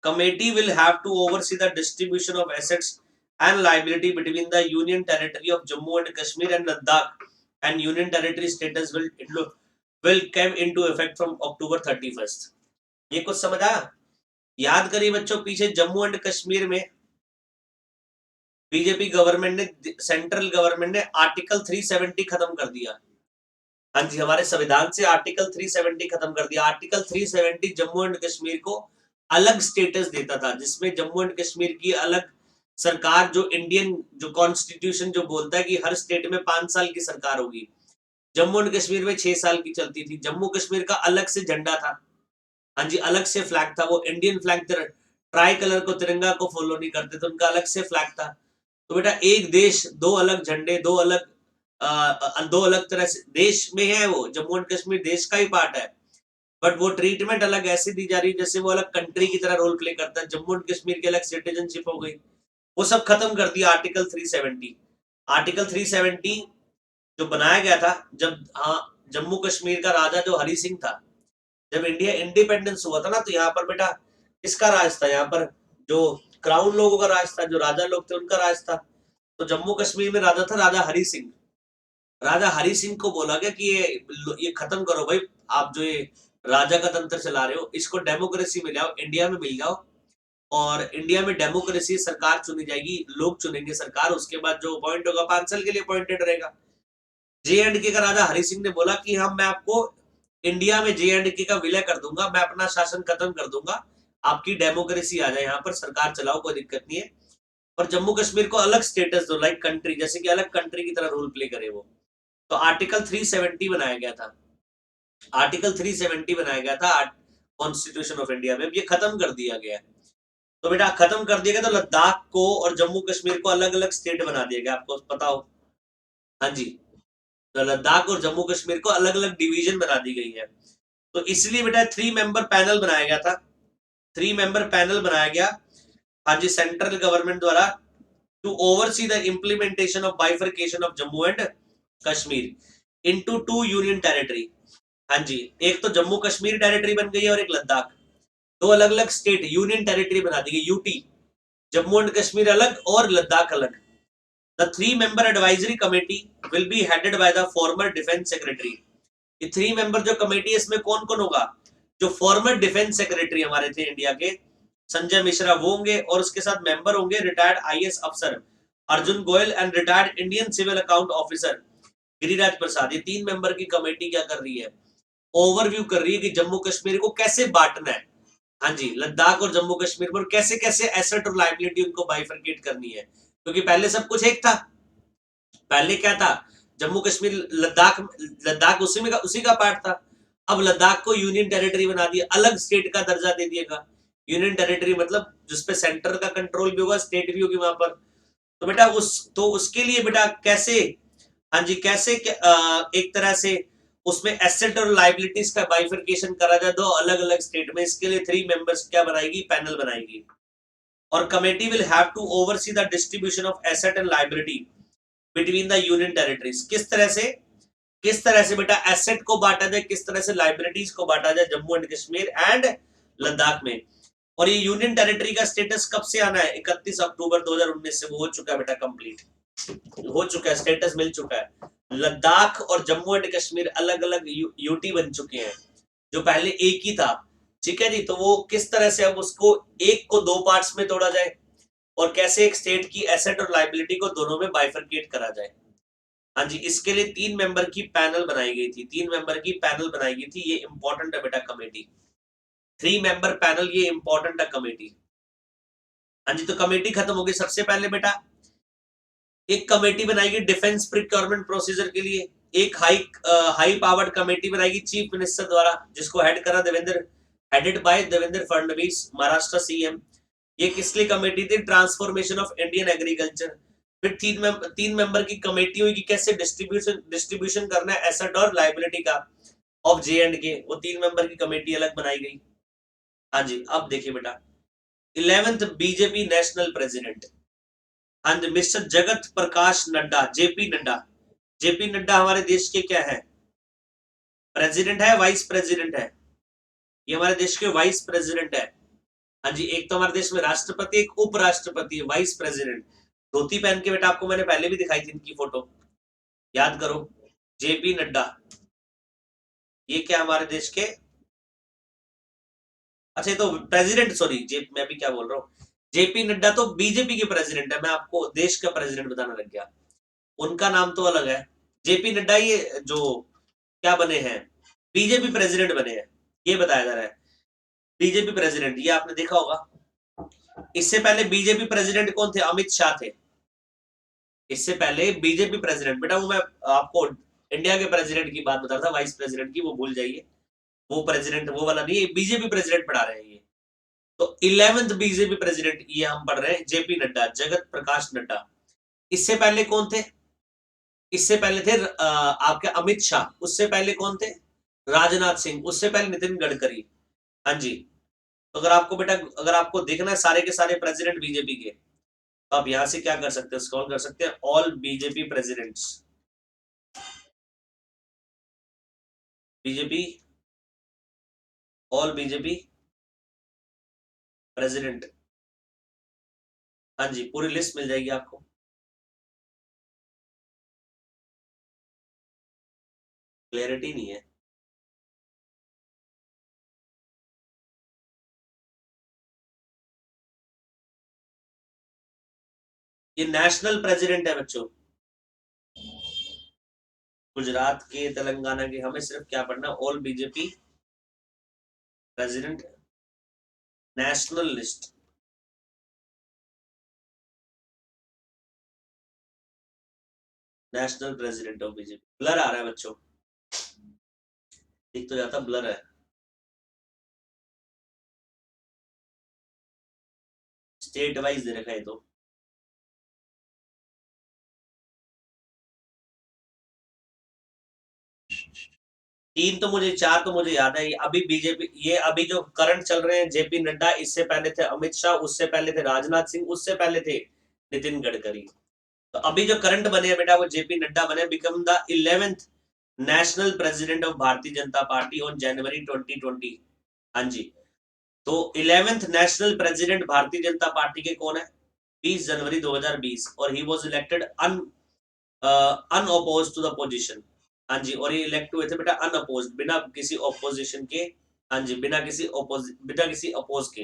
Committee will have to oversee the distribution of assets and liability between the Union Territory of Jammu and Kashmir and Ladakh, and Union Territory status will come into effect from October 31st। ये कुछ समझ आया? याद करिए बच्चों, पीछे जम्मू एंड कश्मीर में बीजेपी गवर्नमेंट ने, सेंट्रल गवर्नमेंट ने आर्टिकल 370 खत्म कर दिया। हाँ जी, हमारे संविधान से आर्टिकल 370 खत्म कर दिया। आर्टिकल 370 जम्मू एंड कश्मीर को अलग स्टेटस देता था, जिसमें जम्मू एंड कश्मीर की अलग सरकार, जो इंडियन जो कॉन्स्टिट्यूशन जो बोलता है कि हर स्टेट में 5 साल की सरकार होगी, जम्मू एंड कश्मीर में 6 साल की चलती थी। जम्मू कश्मीर का अलग से झंडा था, हाँ जी, अलग से फ्लैग था, वो इंडियन फ्लैग, ट्राई कलर को, तिरंगा को फॉलो नहीं करते थे, उनका अलग से फ्लैग था। तो बेटा एक देश दो अलग झंडे, दो अलग तरह से देश में है, वो जम्मू एंड कश्मीर देश का ही पार्ट है, बट वो ट्रीटमेंट अलग ऐसे दी जा रही है जैसे वो अलग कंट्री की तरह रोल प्ले करता है। जम्मू एंड कश्मीर की अलग सिटीजनशिप हो गई, वो सब खत्म कर दिया आर्टिकल 370। आर्टिकल 370 जो बनाया गया था, जब हाँ जम्मू कश्मीर का राजा जो हरि सिंह था, जब इंडिया इंडिपेंडेंस हुआ था ना, तो यहाँ पर बेटा किसका राज था? यहाँ पर जो क्राउन लोगों का राज था, जो राजा लोग थे उनका राज था। तो जम्मू कश्मीर में राजा था राजा हरि सिंह। राजा हरि सिंह को बोला गया कि ये खत्म करो भाई, आप जो ये राजा का तंत्र चला रहे हो, इसको डेमोक्रेसी में लाओ, इंडिया में मिल जाओ, और इंडिया में डेमोक्रेसी, सरकार चुनी जाएगी, लोग चुनेंगे सरकार, उसके बाद जो अपॉइंट होगा 5 साल के लिए अपॉइंटेड रहेगा। J&K का राजा हरि सिंह ने बोला कि हम, मैं आपको इंडिया में J&K का विलय कर दूंगा, मैं अपना शासन खत्म कर दूंगा, आपकी डेमोक्रेसी आ जाए, यहाँ पर सरकार चलाओ, कोई दिक्कत नहीं है, और जम्मू कश्मीर को अलग स्टेटस दो, लाइक कंट्री, जैसे कि अलग कंट्री की तरह रोल प्ले करे वो। तो आर्टिकल 370 बनाया गया था, आर्टिकल 370 बनाया गया था कॉन्स्टिट्यूशन ऑफ इंडिया में, ये खत्म कर दिया गया। तो बेटा खत्म कर दिया गया, तो लद्दाख को और जम्मू कश्मीर को अलग अलग स्टेट बना दिया गया, आपको पता हो? हाँ जी, तो लद्दाख और जम्मू कश्मीर को अलग अलग डिवीजन बना दी गई है। तो इसलिए बेटा 3 मेंबर पैनल बनाया गया था, 3 मेंबर पैनल बनाया गया, हाँ जी, सेंट्रल गवर्नमेंट द्वारा, to oversee the implementation of bifurcation of Jammu and Kashmir into 2 union territory. हाँ जी, एक तो जम्मू कश्मीर टेरिटरी बन गई है और एक लद्दाख, दो अलग अलग स्टेट यूनियन टेरिटरी बना दी गई, यूटी, जम्मू एंड कश्मीर अलग और लद्दाख अलग। The 3-member advisory committee will be headed by the former defense secretary। ये 3 मेंबर जो कमेटी है, इसमें कौन कौन होगा? जो फॉर्मर डिफेंस सेक्रेटरी हमारे थे इंडिया के, संजय मिश्रा, वो होंगे, और उसके साथ मेंबर होंगे रिटायर्ड IAS अफसर Arjun Goyal and retired Indian civil account officer Giriraj Prasad. ये 3 मेंबर की कमेटी क्या कर रही है? ओवरव्यू कर रही है कि जम्मू कश्मीर को कैसे बांटना है, हाँ जी, लद्दाख और जम्मू कश्मीर पर कैसे कैसे एसेट और लायबिलिटी उनको बाइफरकेट करनी है, क्योंकि पहले सब कुछ एक था। पहले क्या था? जम्मू कश्मीर, लद्दाख, लद्दाख उसी का पार्ट था। अब लद्दाख को यूनियन टेरिटरी बना दिया, अलग स्टेट का दर्जा दे दिएगा। यूनियन टेरिटरी मतलब जिसपे सेंटर का कंट्रोल भी होगा, स्टेट भी होगी वहां पर। तो बेटा उसके लिए बेटा कैसे, हाँ जी, कैसे एक तरह से उसमें एसेट और लाइबिलिटीज का बाइफरकेशन करा जाए दो अलग अलग स्टेट में, इसके लिए 3 मेंबर्स क्या बनाएगी? पैनल बनाएगी। और committee will have to oversee the distribution of asset and liability between the union territories. किस तरह से बेटा एसेट को बांटा जाए, किस तरह से लाइबिलिटीज को बांटा जाए जम्मू एंड कश्मीर एंड लद्दाख में। और ये यूनियन टेरिटरी का स्टेटस कब से आना है? 31 अक्टूबर 2019 से वो हो चुका है बेटा, कंप्लीट हो चुका है, स्टेटस मिल चुका है। लद्दाख और जम्मू एंड कश्मीर अलग अलग यूटी बन चुके हैं, जो पहले एक ही था, ठीक है जी। तो वो किस तरह से अब उसको एक को 2 पार्ट्स में तोड़ा जाए, और कैसे एक स्टेट की एसेट और लाइबिलिटी को दोनों में बाइफरकेट करा जाए, हाँ जी, इसके लिए 3 मेंबर की पैनल बनाई गई थी, 3 मेंबर की पैनल बनाई गई थी। ये इंपॉर्टेंट है बेटा कमेटी, 3 मेंबर पैनल, ये इंपॉर्टेंट है कमेटी, हाँ जी। तो कमेटी खत्म हो गई। सबसे पहले बेटा एक कमेटी बनाएगी डिफेंस प्रिक्योरमेंट प्रोसीजर के लिए, एक हाई पावर्ड कमेटी बनाएगी चीफ मिनिस्टर द्वारा, जिसको हेड करा headed by Devendra Fadnavis, Maharashtra CM। ये किस लिए कमेटी थी? Transformation of Indian agriculture. फिर 3 मेंबर की कमेटी हुई कि कैसे डिस्ट्रीब्यूशन करना है एसेट और लाइबिलिटी का ऑफ J&K, वो 3 मेंबर की कमेटी अलग बनाई गई, हाँ जी। अब देखिए बेटा 11th बीजेपी नेशनल प्रेसिडेंट, हाँ जी, mister Jagat Prakash Nadda, JP Nadda. JP Nadda हमारे देश के क्या है? प्रेसिडेंट है, वाइस प्रेसिडेंट है? ये हमारे देश के वाइस प्रेसिडेंट है, हाँ जी। एक तो हमारे देश में राष्ट्रपति, एक उपराष्ट्रपति है, वाइस प्रेसिडेंट। धोती पहन के बेटा, आपको मैंने पहले भी दिखाई थी इनकी फोटो, याद करो, JP नड्डा। ये क्या हमारे देश के, अच्छा ये तो प्रेसिडेंट, सॉरी जे मैं भी क्या बोल रहा हूँ, जेपी नड्डा तो बीजेपी के प्रेसिडेंट है, मैं आपको देश का प्रेसिडेंट बताने लग गया, उनका नाम तो अलग है। जेपी नड्डा ये जो क्या बने हैं, बीजेपी प्रेसिडेंट बने हैं, ये बताया जा रहा है। बीजेपी प्रेसिडेंट ये आपने देखा होगा। इससे पहले बीजेपी प्रेसिडेंट कौन थे, अमित शाह थे। इससे पहले बीजेपी प्रेसिडेंट, बेटा वो मैं आपको इंडिया के प्रेसिडेंट की बात बता रहा था, वाइस प्रेसिडेंट की, वो भूल जाइए, वो प्रेसिडेंट वो वाला नहीं है, बीजेपी प्रेसिडेंट पढ़ा रहे हैं ये। तो 11th बीजेपी प्रेसिडेंट ये हम पढ़ रहे हैं, जेपी नड्डा, जगत प्रकाश नड्डा। इससे पहले कौन थे, इससे पहले थे आपके अमित शाह, उससे पहले कौन थे, राजनाथ सिंह, उससे पहले नितिन गडकरी। हाँ जी। तो अगर आपको बेटा, अगर आपको देखना है सारे के सारे प्रेसिडेंट बीजेपी के, तो आप यहां से क्या कर सकते हैं, स्क्रॉल कर सकते हैं, all BJP presidents, BJP, all BJP president. हाँ जी, पूरी लिस्ट मिल जाएगी आपको। क्लैरिटी नहीं है, ये नेशनल प्रेसिडेंट है बच्चों, गुजरात के, तेलंगाना के, हमें सिर्फ क्या पढ़ना, all BJP president, national list, national president of BJP. Blur आ रहा है बच्चों, दिख तो जाता ब्लर है, स्टेट वाइज दे रखा है तो। तीन तो मुझे, चार तो मुझे याद है, अभी बीजेपी, ये अभी जो करंट चल रहे हैं, जेपी नड्डा, इससे पहले थे अमित शाह, उससे पहले थे राजनाथ सिंह, उससे पहले थे नितिन गडकरी। तो अभी जो करंट बने हैं बेटा, वो जेपी नड्डा बने, become the 11th national president of Bharatiya Janata party on January 2020। हाँ जी। तो 11th national president Bharatiya Janata party के कौन है, 20 जनवरी 2020, और he was elected unopposed to the position. हाँ जी, और ये इलेक्ट हुए थे बेटा अनअपोज, बिना किसी ऑपोजिशन के। हाँ जी, बिना किसी अपोज के।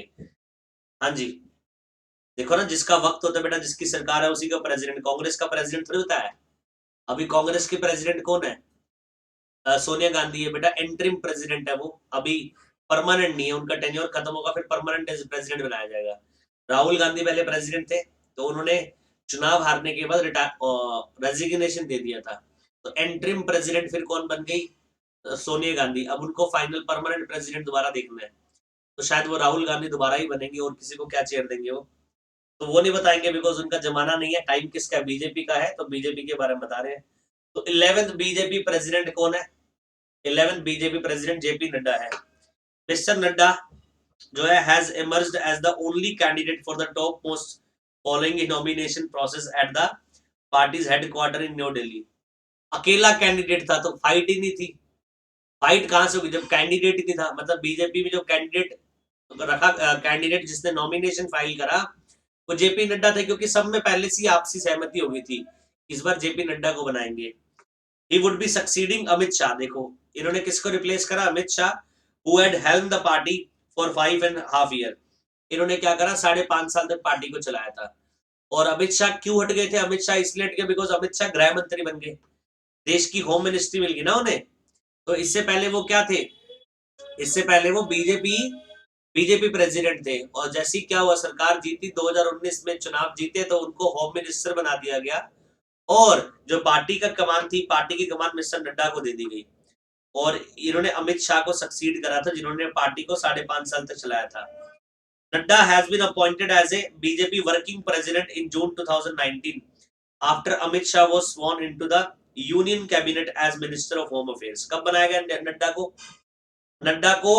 हाँ जी। देखो ना, जिसका वक्त होता है बेटा, जिसकी सरकार है उसी का प्रेसिडेंट, कांग्रेस का प्रेसिडेंट थोड़ी होता है। अभी कांग्रेस की प्रेसिडेंट कौन है, सोनिया गांधी है बेटा, एंटरिम प्रेसिडेंट है वो, अभी परमानेंट नहीं है, उनका टेन्योर खत्म होगा, फिर परमानेंट प्रेसिडेंट बनाया जाएगा। राहुल गांधी पहले प्रेसिडेंट थे, तो उन्होंने चुनाव हारने के बाद रेजिग्नेशन दे दिया था। तो एंटरिम प्रेसिडेंट फिर कौन बन गई, सोनिया गांधी। अब उनको फाइनल परमानेंट प्रेसिडेंट दोबारा देखना है, तो शायद वो राहुल गांधी दोबारा ही बनेंगे, और किसी को क्या चेयर देंगे वो तो वो नहीं बताएंगे, बिकॉज उनका जमाना नहीं है, टाइम किसका है, बीजेपी का है, तो बीजेपी के बारे में बता रहे हैं। तो 11th बीजेपी प्रेसिडेंट कौन है, 11th BJP president JP Nadda है। मिस्टर नड्डा जो है has emerged as the only candidate for the top post following a nomination process at the party's headquarter in New Delhi। अकेला कैंडिडेट था, तो फाइट ही नहीं थी। फाइट कहां से होगी जब कैंडिडेट ही नहीं था, मतलब बीजेपी में जो कैंडिडेट रखा, कैंडिडेट जिसने नॉमिनेशन फाइल करा, वो जेपी नड्डा थे, क्योंकि सब में पहले से आपसी सहमति हो गई थी, इस बार जेपी नड्डा को बनाएंगे। He would be succeeding Amit Shah. देखो इन्होंने किसको रिप्लेस करा, Amit Shah, who had held the party for 5.5 year. इन्होंने क्या करा, 5.5 साल तक पार्टी को चलाया था। और अमित शाह क्यों हट गए थे, अमित शाह इसलिए हट गए बिकॉज अमित शाह गृह मंत्री बन गए, देश की होम मिनिस्ट्री मिल गई ना उन्हें। तो इससे पहले वो क्या थे, इससे पहले वो बीजेपी प्रेसिडेंट थे, और जैसी क्या हुआ, सरकार जीती 2019 में, चुनाव जीते, तो उनको होम मिनिस्टर बना दिया गया, और जो पार्टी का कमान थी, पार्टी की कमान मिस्टर नड्डा को दे दी गई, और इन्होंने अमित शाह को सक्सीड करा था, जिन्होंने पार्टी को 5.5 साल तक चलाया था। Nadda has been appointed as a BJP working president in June 2019 after Amit Shah was स्worn into the union cabinet as minister of home affairs. कब बनाया गया नड्डा को, नड्डा को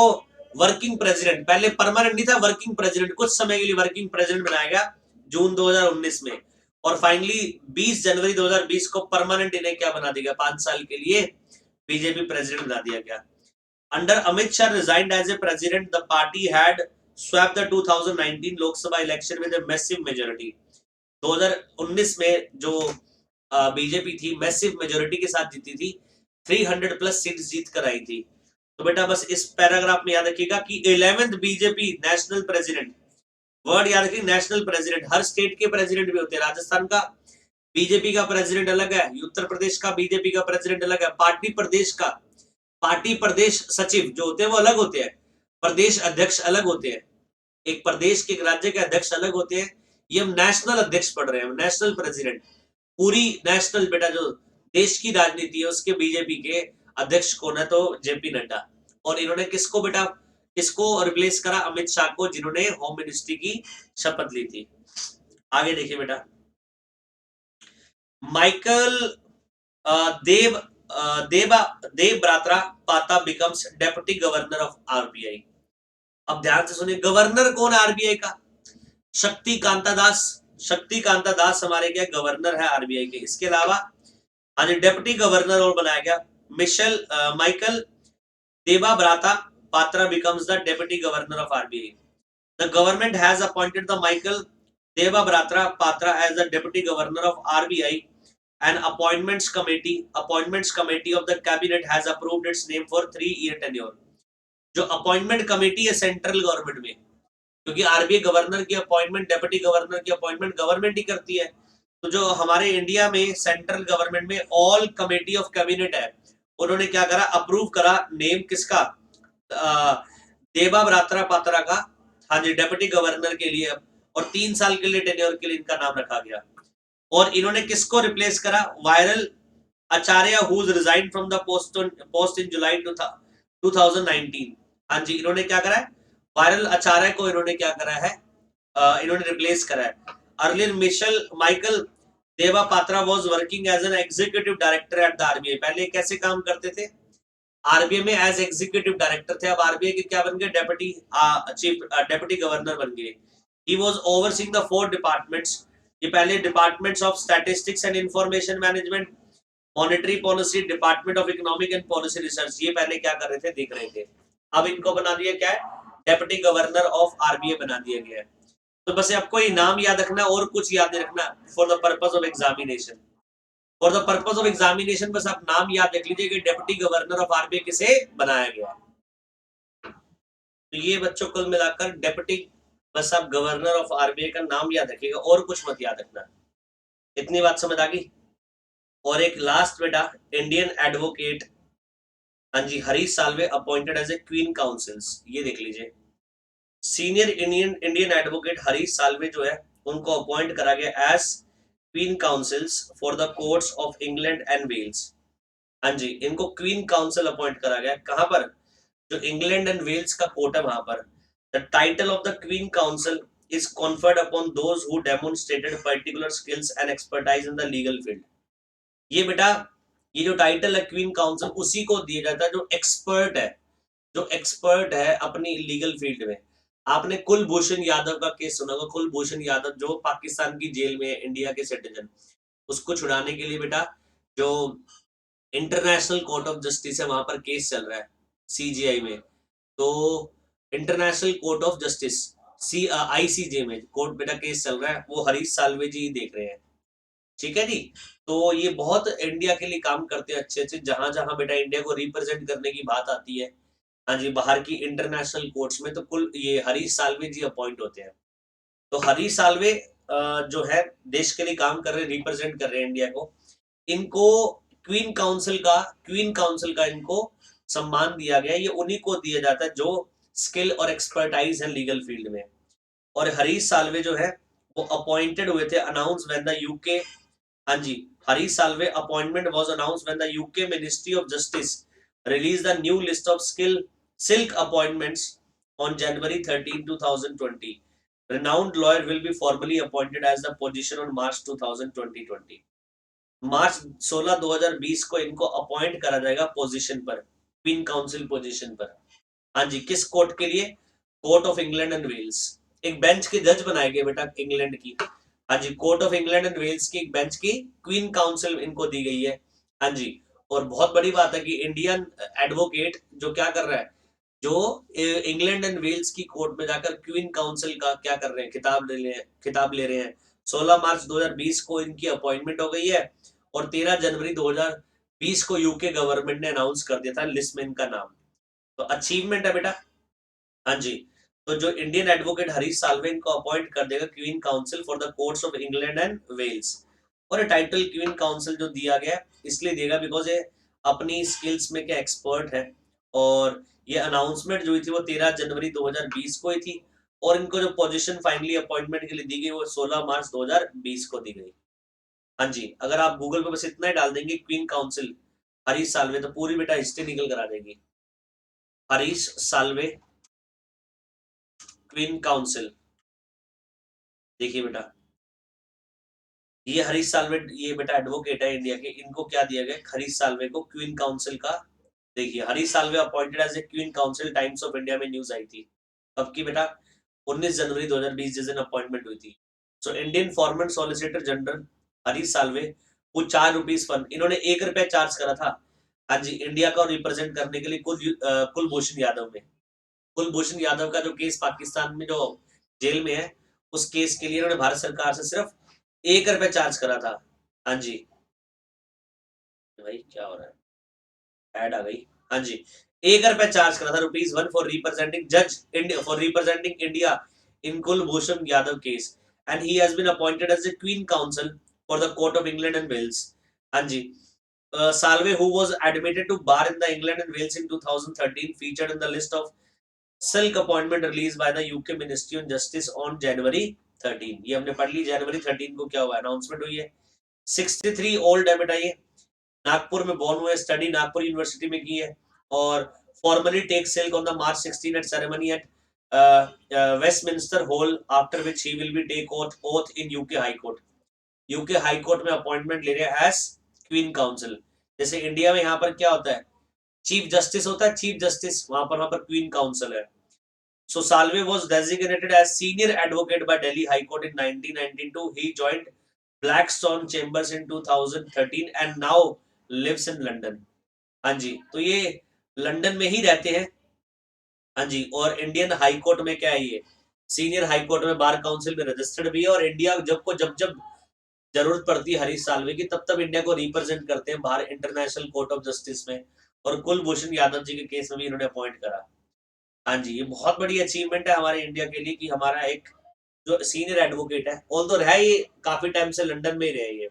वर्किंग प्रेसिडेंट, पहले परमानेंट नहीं था, वर्किंग प्रेसिडेंट, कुछ समय के लिए वर्किंग प्रेसिडेंट बनाया गया जून 2019 में, और फाइनली 20 जनवरी 2020 को परमानेंट इन्हें क्या बना दिया गया, 5 साल के लिए बीजेपी प्रेसिडेंट बना दिया गया। Under Amit Shah resigned as a president, the party had swept the 2019 Lok Sabha election with a massive majority. 2019 में जो बीजेपी थी, मैसिव मेजॉरिटी के साथ जीती थी, 300 प्लस सीट्स जीत कर आई थी। तो बेटा बस इस पैराग्राफ में याद रखिएगा कि 11th BJP national president, word याद रखिए नेशनल प्रेसिडेंट, हर स्टेट के प्रेसिडेंट भी होते हैं। राजस्थान का बीजेपी का प्रेसिडेंट अलग है, उत्तर प्रदेश का बीजेपी का प्रेसिडेंट अलग है, पार्टी प्रदेश सचिव जो होते हैं वो अलग होते हैं, प्रदेश अध्यक्ष अलग होते हैं, एक प्रदेश के एक राज्य के अध्यक्ष अलग होते हैं। ये हम नेशनल अध्यक्ष पढ़ रहे हैं, नेशनल प्रेसिडेंट, पूरी नेशनल बेटा जो देश की राजनीति है उसके बीजेपी के अध्यक्ष कौन है, तो जेपी नड्डा। और इन्होंने किसको बेटा किसको रिप्लेस करा, अमित शाह को, जिन्होंने होम मिनिस्ट्री की शपथ ली थी। आगे देखिए बेटा, माइकल देव ब्रात्रा पाता becomes deputy governor of RBI. अब ध्यान से सुनिए, गवर्नर कौन है आरबीआई का, शक्ति कांता दास हमारे क्या गवर्नर है आरबीआई के। इसके अलावा आज डेप्यूटी गवर्नर और बनाया गया माइकल देवा ब्राता Patra becomes the deputy governor of RBI. The government has appointed the Michael Deva Patra as the deputy governor of RBI. An appointments committee of the cabinet has approved its name for 3-year tenure. जो अपॉइंटमेंट कमेटी है सेंट्रल गवर्नमेंट में, क्योंकि आरबीआई गवर्नर की अपॉइंटमेंट, डेप्यूटी गवर्नर की अपॉइंटमेंट गवर्नमेंट ही करती है। तो जो हमारे इंडिया में सेंट्रल गवर्नमेंट में ऑल कमेटी ऑफ कैबिनेट है, उन्होंने क्या करा, अप्रूव करा नेम किसका, देवा ब्रात्रा पात्रा का, हाँ जी, डेप्यूटी गवर्नर के लिए, और 3 साल के लिए टेन्योर के लिए इनका नाम रखा गया। और इन्होंने किसको रिप्लेस करा, Viral Acharya who resigned from the post in July 2019। हाँ जी, इन्होंने क्या करा है, वायरल आचार्य को इन्होंने क्या करा है, इन्होंने रिप्लेस करा है। Earlier Michael Deva Patra was working as an executive director at the RBI. पहले कैसे काम करते थे, आरबीआई में एज एग्जीक्यूटिव डायरेक्टर थे, अब आरबीआई के क्या बन गए, डेप्यूटी गवर्नर बन गए। He was overseeing the 4 departments. ये पहले departments of statistics and information management, monetary policy, department of economic and policy research, ये पहले क्या कर रहे थे, देख रहे थे। अब इनको बना दिया क्या है, डेप्यूटी गवर्नर ऑफ आरबीआई बना दिया गया है। तो बस आपको ये नाम याद रखना, और कुछ याद नहीं रखना, for the purpose of examination. For the purpose of examination बस आप नाम याद रख लीजिए कि डेप्यूटी गवर्नर ऑफ आरबीआई किसे बनाया गया। तो ये बच्चों कुल मिलाकर डेप्यूटी, बस आप गवर्नर ऑफ आरबीआई का नाम याद रखिएगा, और कुछ मत याद रखना। इतनी बात समझ आ गई। और एक लास्ट बेटा, इंडियन एडवोकेट, हाँ जी, Harish Salve appointed as a queen counsels. ये देख लीजिए, senior Indian advocate Harish Salve जो है उनको अपॉइंट करा गया as queen counsels for the courts of England and Wales. हाँ जी, इनको क्वीन काउंसिल अपॉइंट करा गया, कहां पर, जो इंग्लैंड एंड वेल्स का कोर्ट है वहां पर। The title of the queen council is conferred upon those who demonstrated particular skills and expertise in the legal field. ये बेटा, ये जो टाइटल है क्वीन काउंसिल, उसी को दिया जाता है जो एक्सपर्ट है अपनी लीगल फील्ड में। आपने कुलभूषण यादव का केस सुना होगा, कुलभूषण यादव जो पाकिस्तान की जेल में है, इंडिया के सिटीजन, उसको छुड़ाने के लिए बेटा जो इंटरनेशनल कोर्ट ऑफ जस्टिस है वहां पर केस चल रहा है सीजीआई में। तो international court of justice ICJ में कोर्ट बेटा केस चल रहा है, वो हरीश साल्वे जी देख रहे हैं। ठीक है जी। तो ये बहुत इंडिया के लिए काम करते हैं अच्छे, जहां जहां बेटा इंडिया को रिप्रेजेंट करने की बात आती है, हाँ जी, बाहर की इंटरनेशनल कोर्ट्स में, तो कुल ये हरीश साल्वे जी अपॉइंट होते हैं। तो हरीश साल्वे जो है देश के लिए काम कर रहे हैं, रिप्रेजेंट कर रहे हैं इंडिया को। इनको क्वीन काउंसिल का इनको सम्मान दिया गया। ये उन्हीं को दिया जाता है जो स्किल और एक्सपर्टाइज है लीगल फील्ड में। और हरीश साल्वे जो है वो अपॉइंटेड हुए थे, अनाउंस व्हेन द यूके, हाँ जी, Harish Salve appointment was announced when the UK ministry of justice release the new list of silk appointments on January 13, 2020. Renowned lawyer will be formally appointed as the position on March 2020. मार्च 16 2020 को इनको अपॉइंट करा जाएगा पोजीशन पर, क्वीन काउंसिल पोजीशन पर। हाँ जी, किस कोर्ट के लिए, court of England and Wales. एक बेंच के जज बनाए गए बेटा इंग्लैंड की, हाँ जी, court of England and Wales की एक बेंच की क्वीन काउंसिल इनको दी गई है। हाँ जी, और बहुत बड़ी बात है कि इंडियन एडवोकेट जो क्या कर रहा है, जो इंग्लैंड एंड वेल्स की कोर्ट में जाकर क्वीन काउंसिल का क्या कर रहे हैं, खिताब ले रहे हैं। 16 मार्च 2020 को इनकी अपॉइंटमेंट हो गई है, और 13 जनवरी 2020 को यूके गवर्नमेंट ने अनाउंस कर दिया था लिस्ट में इनका नाम। तो अचीवमेंट है बेटा। हाँ जी, तो जो इंडियन एडवोकेट हरीश साल्वे इनको अपॉइंट कर देगा queen counsel for the courts of England and Wales. और ये टाइटल क्वीन काउंसिल जो दिया गया इसलिए देगा बिकॉज ये अपनी स्किल्स में क्या एक्सपर्ट है। और ये अनाउंसमेंट जो हुई थी वो 13 जनवरी 2020 को ही थी। और इनको जो पोजीशन फाइनली अपॉइंटमेंट के लिए दी गई वो 16 मार्च 2020 को दी गई। हाँ जी, अगर आप गूगल पे बस इतना ही डाल देंगे क्वीन काउंसिल हरीश साल्वे तो पूरी बेटा हिस्ट्री निकल कर आ जाएगी। हरीश साल्वे क्वीन काउंसिल, देखिए बेटा ये हरीश साल्वे ये बेटा एडवोकेट है इंडिया के, इनको क्या दिया गया हरीश साल्वे को क्वीन काउंसिल का। देखिए Harish Salve appointed as a queen counsel, Times of India में न्यूज आई थी कब की बेटा 19 जनवरी 2020 जिस दिन अपॉइंटमेंट हुई थी। So Indian farmer solicitor general Harish Salve वो ₹4 फंड इन्होंने ₹1 चार्ज करा था। हाँ जी, इंडिया को रिप्रेजेंट करने के लिए कुलभूषण यादव ने, कुलभूषण यादव का जो केस पाकिस्तान में जो जेल में है उस केस के लिए इन्होंने भारत सरकार से सिर्फ ₹1 चार्ज करा था। हाँ जी, भाई क्या हो रहा है, ऐड आ गई। हाँ जी, ₹1 चार्ज करा था ₹1 फॉर रिप्रेजेंटिंग जज India for representing India in Kulbhushan Yadav case and he has been appointed as a queen counsel for the court of England and Wales. हाँ जी, Salve, who was admitted to bar in the England and Wales in 2013, featured in the list of silk appointment released by the UK Ministry on Justice on January 13। ये हमने पढ़ ली जनवरी 13 को क्या हुआ अनाउंसमेंट हुई है। 63 ओल्ड है बेटा, ये नागपुर में बोर्न हुए, स्टडी नागपुर यूनिवर्सिटी में की है और formally take silk on the March 16 at ceremony at Westminster Hall, after which he will be take oath in UK High Court। UK high court में अपॉइंटमेंट ले रहे हैं एज क्वीन काउंसिल। जैसे इंडिया में यहाँ पर क्या होता है चीफ जस्टिस होता है, चीफ जस्टिस वहां पर क्वीन काउंसिल है। So Salve was designated as senior advocate by Delhi High Court in 1992। He joined Blackstone Chambers in 2013 and now lives in London। हाँ जी, तो ये लंदन में ही रहते हैं। हाँ जी, और इंडियन हाई कोर्ट में क्या है ये सीनियर हाई कोर्ट में बार काउंसिल में रजिस्टर्ड भी है और इंडिया जब जब जरूरत पड़ती है हरीश साल्वे की तब तब इंडिया को रिप्रेजेंट करते हैं बाहर इंटरनेशनल कोर्ट ऑफ जस्टिस में। और कुलभूषण यादव जी के केस में भी इन्होंने अपॉइंट करा। हाँ जी, ये बहुत बड़ी अचीवमेंट है हमारे इंडिया के लिए कि हमारा एक जो सीनियर एडवोकेट है ऑल तो रहा ये काफी टाइम से लंदन में ही रहे ये,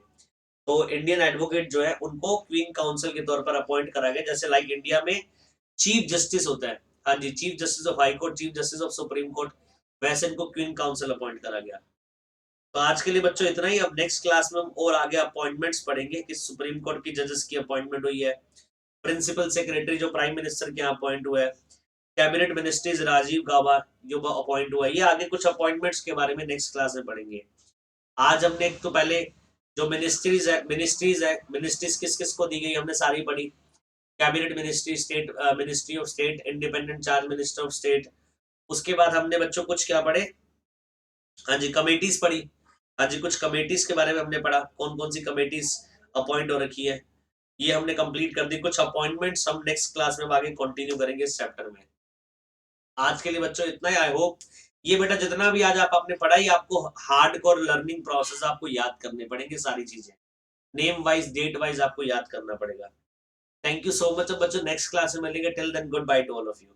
तो इंडियन एडवोकेट जो है उनको क्वीन काउंसिल के तौर पर अपॉइंट करा गया। जैसे लाइक इंडिया में चीफ जस्टिस होता है, हाँ जी, chief justice of high court, chief justice of supreme court, वैसे इनको क्वीन काउंसिल अपॉइंट करा गया। तो आज के लिए बच्चों इतना ही। अब नेक्स्ट क्लास में हम और आगे अपॉइंटमेंट्स पढ़ेंगे कि सुप्रीम कोर्ट की जजेस की अपॉइंटमेंट हुई है, प्रिंसिपल सेक्रेटरी जो प्राइम मिनिस्टर के यहाँ अपॉइंट हुआ है, कैबिनेट मिनिस्ट्रीज राजीव गाबा जो अपॉइंट हुआ है, ये आगे कुछ अपॉइंटमेंट्स के बारे में नेक्स्ट क्लास में पढ़ेंगे। आज हमने एक तो पहले जो मिनिस्ट्रीज किस किस को दी गई हमने सारी पढ़ी। Cabinet ministry, state ministry of state, independent charge minister of state. उसके बाद हमने बच्चों कुछ क्या पढ़े, हाँ जी कमेटीज पढ़ी। हाँ जी, कुछ कमेटीज के बारे में हमने पढ़ा, कौन कौन सी कमेटीज अपॉइंट हो रखी है ये हमने कंप्लीट कर दी। कुछ अपॉइंटमेंट्स हम नेक्स्ट क्लास में आगे कंटिन्यू करेंगे इस चैप्टर में। आज के लिए बच्चों इतना ही। आई होप ये बेटा जितना भी आज आपने पढ़ा ही आपको हार्डकोर लर्निंग प्रोसेस आपको याद करने पड़ेंगे, सारी चीजें नेम वाइज डेट वाइज आपको याद करना पड़ेगा। थैंक यू सो मच बच्चों, नेक्स्ट क्लास में मिलेंगे। Till then good bye to all of you.